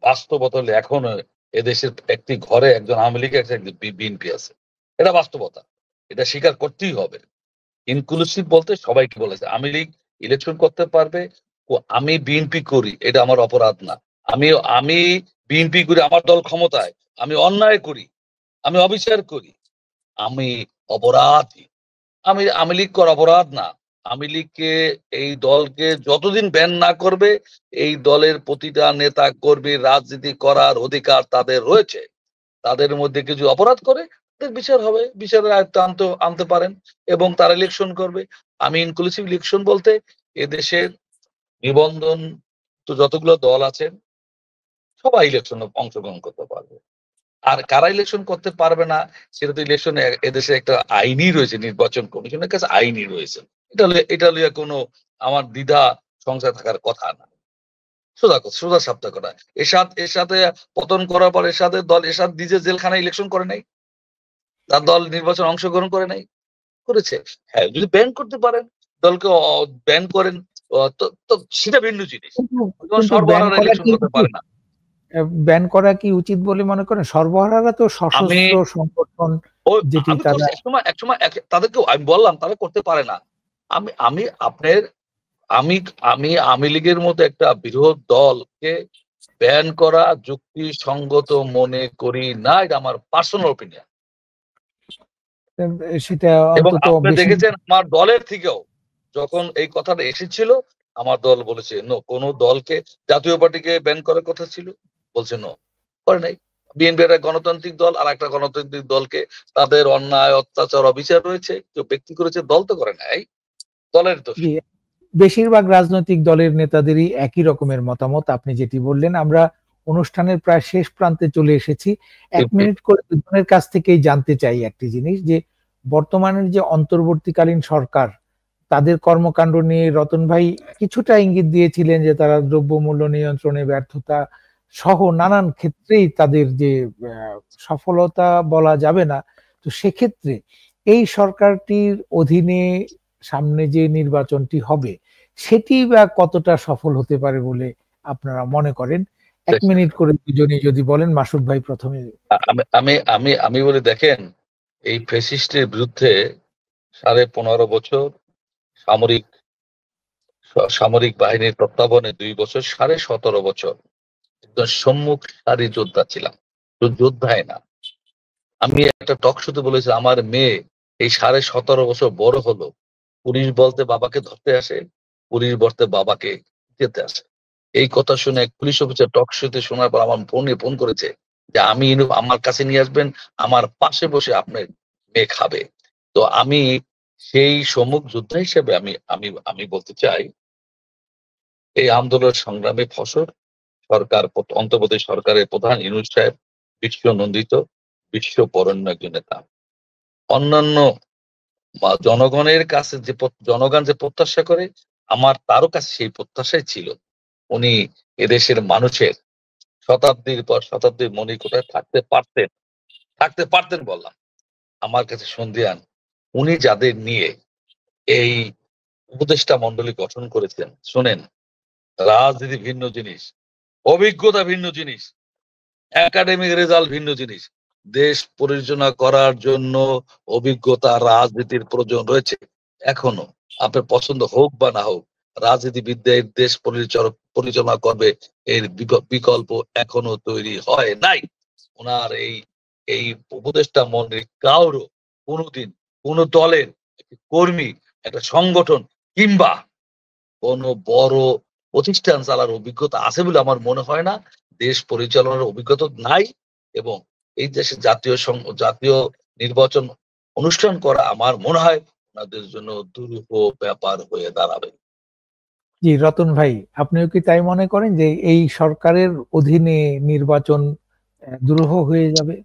বাস্তবতা হলে এখনো এদেশের একটি ঘরে একজন আওয়ামী লীগ আছে, একজন বিএনপি আছে। এটা বাস্তবতা, এটা স্বীকার করতেই হবে। ইনক্লুসিভ বলতে সবাইকে বলেছে। আওয়ামী লীগ ইলেকশন করতে পারবে, ও আমি বিএনপি করি এটা আমার অপরাধ না। আমি আমি বিএনপি করি, আমার দল ক্ষমতায়, আমি অন্যায় করি, আমি অবিচার করি, আমি অপরাধী। আমি আওয়ামী লীগ করা অপরাধ না। আওয়ামী লীগকে, এই দলকে যতদিন ব্যান না করবে, এই দলের প্রতিটা নেতা কর্মীর রাজনীতি করার অধিকার তাদের রয়েছে। তাদের মধ্যে কিছু অপরাধ করে তাদের বিচার হবে, বিচারের আয়ত্তে আনতে পারেন এবং তারা ইলেকশন করবে। আমি ইনক্লুসিভ ইলেকশন বলতে এদেশের নিবন্ধন তো যতগুলো দল আছেন সবাই ইলেকশনে অংশগ্রহণ করতে পারবে। আর কারা ইলেকশন করতে পারবে না, সেটা তো ইলেকশনে এদেশে একটা আইনই রয়েছে, নির্বাচন কমিশনের কাছে আইনই রয়েছে। এটা লিয়ে কোনো আমার দ্বিধা সংশয় থাকার কথা না। সোজা সাপটা করা। এরশাদে পতন করার পর এরশাদ নিজে জেলখানায় ইলেকশন করে নাই, তার দল নির্বাচন অংশগ্রহণ করে নাই, করেছে। হ্যাঁ, যদি ব্যান করতে পারেন, দলকে ব্যান করেন, তো সেটা ভিন্ন জিনিস। কিন্তু ব্যান সর্বহারা করা ইলেকশন কি করতে উচিত? পারে না। ব্যান করা কি উচিত বলে মনে করেন? সর্বহারারা তো আমি সশস্ত্র সংগঠন, যেটি আমি তারা করছি একসময় তাদেরকে আমি বললাম তারা করতে পারে না। আমি আমি আপনার আমি আমি আওয়ামী লীগের মতো একটা বৃহৎ দলকে ব্যান করা যুক্তিসঙ্গত মনে করি না। এটা আমার পার্সোনাল ওপিনিয়ন। সেটা এবং অন্তত আপনি বেশি। দেখেছেন আমার দলের থেকেও যখন এই কথাটা এসেছিল, আমার দল বলেছে নো। কোন দলকে, জাতীয় পার্টিকে ব্যান করার কথা ছিল, বলছে নো, করে নাই। বিএনপি একটা গণতান্ত্রিক দল, আর একটা গণতান্ত্রিক দলকে তাদের অন্যায় অত্যাচার অবিচার রয়েছে, কেউ ব্যক্তি করেছে, দল তো করে নাই, দলের দোষ। জি, বেশিরভাগ রাজনৈতিক দলের নেতাদেরই একই রকমের মতামত। আপনি যেটি বললেন, আমরা অনুষ্ঠানের প্রায় শেষ প্রান্তে চলে এসেছি। 1 মিনিট করে দুজনের কাছ থেকেই জানতে চাই একটি জিনিস, যে বর্তমানের যে অন্তর্বর্তীকালীন সরকার, তাদের কর্মকাণ্ড নিয়ে রতন ভাই কিছুটা ইঙ্গিত দিয়েছিলেন যে তারা দ্রব্যমূল্য নিয়ন্ত্রণে ব্যর্থতা সহ নানান ক্ষেত্রেই তাদের যে সফলতা বলা যাবে না। তো সেক্ষেত্রে এই সরকারটির অধীনে সামনে যে নির্বাচনটি হবে, সেটি বা কতটা সফল হতে পারে বলে আপনারা মনে করেন? 1 মিনিট করে দুজনেই যদি বলেন। মাসুদ ভাই প্রথমে। আমি আমি আমি আমি বলি, দেখেন, এই ফ্যাসিস্টের বিরুদ্ধে 15.5 বছর সামরিক সামরিক বাহিনীর তত্ত্বাবধানে 2 বছর, 17.5 বছর একদম সম্মুখ সারি যোদ্ধা ছিলাম। যোদ্ধাই না, আমি একটা টক শোতে বলেছি আমার মেয়ে এই 17.5 বছর বড় হলো, পুলিশ বলতে বাবাকে ধরতে আসে, পুলিশ বলতে বাবাকে যেতে আসে। এই কথা শুনে এক পুলিশ অফিসার টক শোতে শোনার পর আমার ফোন করেছে যে আমার কাছে নিয়ে আসবেন, আমার পাশে বসে আপনার মেয়ে খাবে। তো আমি সেই সম্মুখ যোদ্ধা হিসেবে আমি আমি আমি বলতে চাই, এই আন্দোলন সংগ্রামে ফসল সরকার, অন্তর্বর্তী সরকারের প্রধান ইউনূস সাহেব বিশ্ব নন্দিত, বিশ্ব বরেণ্য একজন নেতা। অন্যান্য জনগণের কাছে জনগণ যে প্রত্যাশা করে, আমার তারও কাছে সেই প্রত্যাশাই ছিল। উনি এদেশের মানুষের শতাব্দীর পর শতাব্দীর মণিকোঠায় থাকতে পারতেন বললাম। আমার কাছে সন্দিহান উনি যাদের নিয়ে এই উপদেষ্টা মণ্ডলী গঠন করেছেন। শোনেন, রাজনীতি ভিন্ন জিনিস, অভিজ্ঞতা ভিন্ন জিনিস, একাডেমিক রেজাল্ট ভিন্ন জিনিস। দেশ পরিচালনা করার জন্য অভিজ্ঞতা, রাজনীতির প্রয়োজন রয়েছে এখনো। আপনার পছন্দ হোক বা না হোক, রাজনীতিবিদদের দেশ পরিচালনা করবে, এর বিকল্প এখনো তৈরি হয় নাই। ওনার এই উপদেষ্টা মন্ডলী কারো কোনোদিন কোন দলের কর্মী, একটা সংগঠন কিংবা কোন বড় প্রতিষ্ঠান চালার অভিজ্ঞতা আছে বলে আমার মনে হয় না। দেশ পরিচালনার অভিজ্ঞতা নাই, এবং এই দেশে জাতীয় নির্বাচন অনুষ্ঠান করা আমার মনে হয় ওনাদের জন্য দুরূহ ব্যাপার হয়ে দাঁড়াবে। জি, রতন ভাই, আপনিও কি তাই মনে করেন যে এই সরকারের অধীনে নির্বাচন দুরূহ হয়ে যাবে?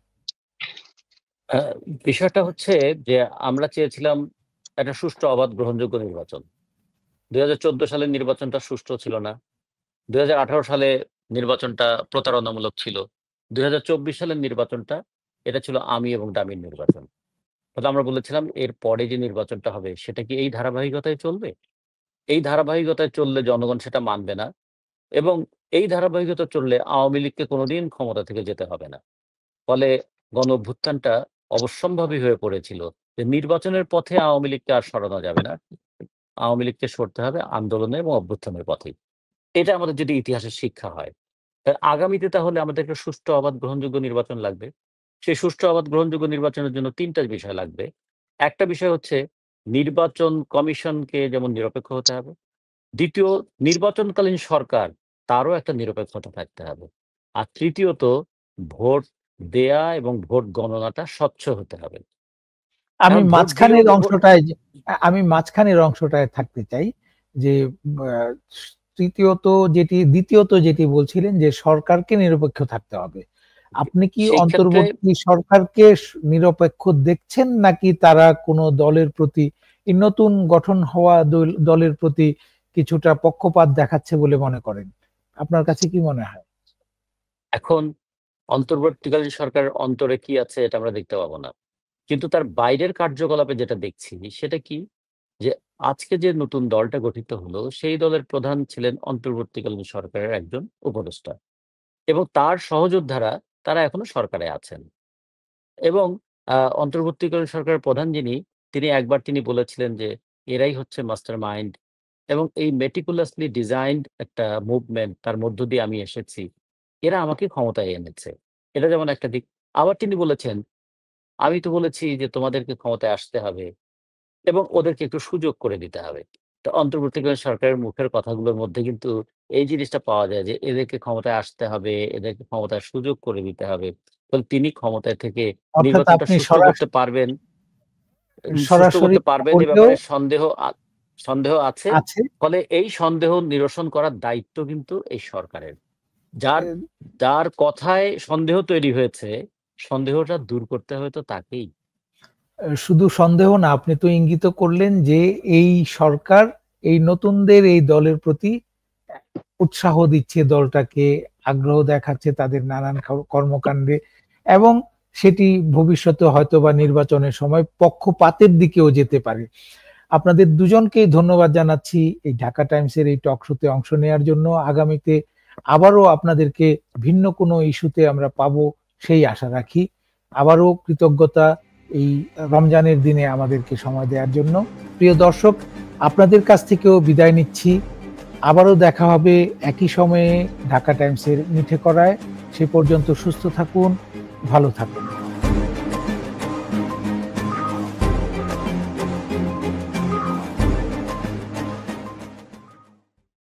বিষয়টা হচ্ছে যে আমরা চেয়েছিলাম একটা সুষ্ঠু, অবাধ, গ্রহণযোগ্য নির্বাচন। 2014 সালের নির্বাচনটা সুষ্ঠু ছিল না। 2018 সালে নির্বাচনটা প্রতারণামূলক ছিল। 2024 সালের নির্বাচনটা এটা ছিল আমি এবং ডামির নির্বাচন। তাহলে আমরা বলেছিলাম এর পরে যে নির্বাচনটা হবে সেটা কি এই ধারাবাহিকতায় চলবে? এই ধারাবাহিকতায় চললে জনগণ সেটা মানবে না, এবং এই ধারাবাহিকতা চললে আওয়ামী লীগকে কোনোদিন ক্ষমতা থেকে যেতে হবে না। ফলে গণঅভ্যুত্থানটা অবশ্যম্ভাবী হয়ে পড়েছিল যে নির্বাচনের পথে আওয়ামী লীগকে আর সরানো যাবে না। আওয়ামী লীগকে সরতে হবে আন্দোলনে এবং অভ্যুত্থানের পথেই। এটা আমাদের যদি ইতিহাসের শিক্ষা হয়, আগামীতে তাহলে আমাদের একটা সুষ্ঠু, অবাধ, গ্রহণযোগ্য নির্বাচন লাগবে। সেই সুষ্ঠু, অবাধ, গ্রহণযোগ্য নির্বাচনের জন্য ৩ টা বিষয় লাগবে। একটা বিষয় হচ্ছে নির্বাচন কমিশনকে যেমন নিরপেক্ষ হতে হবে। দ্বিতীয়, নির্বাচনকালীন সরকার তারও একটা নিরপেক্ষতা থাকতে হবে। আর তৃতীয়ত, ভোট দেয়া এবং ভোট গণনাটা স্বচ্ছ হতে হবে। আমি এখন ভোট মাঝখানের দিয়েও অংশটায় আমি মাঝখানের অংশটায় থাকতে চাই যে আহ, দ্বিতীয়ত যেটি বলছিলেন যে সরকারকে নিরপেক্ষ থাকতে হবে। আপনি কি সেই ক্ষেত্রে অন্তর্বর্তী সরকারকে নিরপেক্ষ দেখছেন, নাকি তারা কোনো দলের প্রতি, এই নতুন গঠন হওয়া দলের প্রতি কিছুটা পক্ষপাত দেখাচ্ছে বলে মনে করেন? আপনার কাছে কি মনে হয়? এখন অন্তর্বর্তীকালীন সরকারের অন্তরে কি আছে এটা আমরা দেখতে পাবো না। কিন্তু তার বাইরের কার্যকলাপে যেটা দেখছি সেটা কি? যে আজকে যে নতুন দলটা গঠিত হলো সেই দলের প্রধান ছিলেন অন্তর্বর্তীকালীন সরকারের একজন উপদেষ্টা, এবং তার সহযোদ্ধারা তারা এখনো সরকারে আছেন। এবং অন্তর্বর্তীকালীন সরকারের প্রধান যিনি, তিনি বলেছিলেন যে এরাই হচ্ছে মাস্টার মাইন্ড, এবং এই meticulously designed একটা মুভমেন্ট তার মধ্য দিয়ে আমি এসেছি। এরা আমাকে ক্ষমতায় এনেছে। এটা যেমন একটা দিক। আবার তিনি বলেছেন, আমি তো বলেছি যে তোমাদেরকে ক্ষমতায় আসতে হবে এবং ওদেরকে একটু সুযোগ করে দিতে হবে। তো অন্তর্বর্তীকালীন সরকারের মুখের কথাগুলোর মধ্যে কিন্তু এই জিনিসটা পাওয়া যায় যে এদেরকে ক্ষমতায় আসতে হবে, এদেরকে ক্ষমতার সুযোগ করে দিতে হবে। ফলে তিনি ক্ষমতায় থেকে অর্থাৎ নির্বাচনটা আপনি সুষ্ঠু করতে পারবেন, সরাসরি না এ বললেও ব্যাপারে সন্দেহ আছে। আছে। ফলে এই সন্দেহ নিরসন করার দায়িত্ব কিন্তু এই সরকারের। যার যার কথায় সন্দেহ তৈরি হয়েছে, সন্দেহটা দূর করতে হবে তো তাকেই। শুধু সন্দেহ না, আপনি তো ইঙ্গিত করলেন যে এই সরকার এই নতুনদের এই দলের প্রতি উৎসাহ দিচ্ছে, দলটাকে আগ্রহ দেখাচ্ছে তাদের নানান কর্মকাণ্ডে, এবং সেটি ভবিষ্যতে হয়তোবা নির্বাচনের সময় পক্ষপাতের দিকেও যেতে পারে। আপনাদের দুজনকেই ধন্যবাদ জানাচ্ছি এই ঢাকা টাইমসের এই টক শোতে অংশ নেওয়ার জন্য। আগামীতে আবারও আপনাদেরকে ভিন্ন কোনো ইস্যুতে আমরা পাবো সেই আশা রাখি। আবারও কৃতজ্ঞতা এই রমজানের দিনে আমাদেরকে সময় দেওয়ার জন্য। প্রিয় দর্শক, আপনাদের কাছ থেকেও বিদায় নিচ্ছি। আবারও দেখা হবে একই সময়ে ঢাকা টাইমসের মিঠে করায়। সে পর্যন্ত সুস্থ থাকুন, ভালো থাকুন।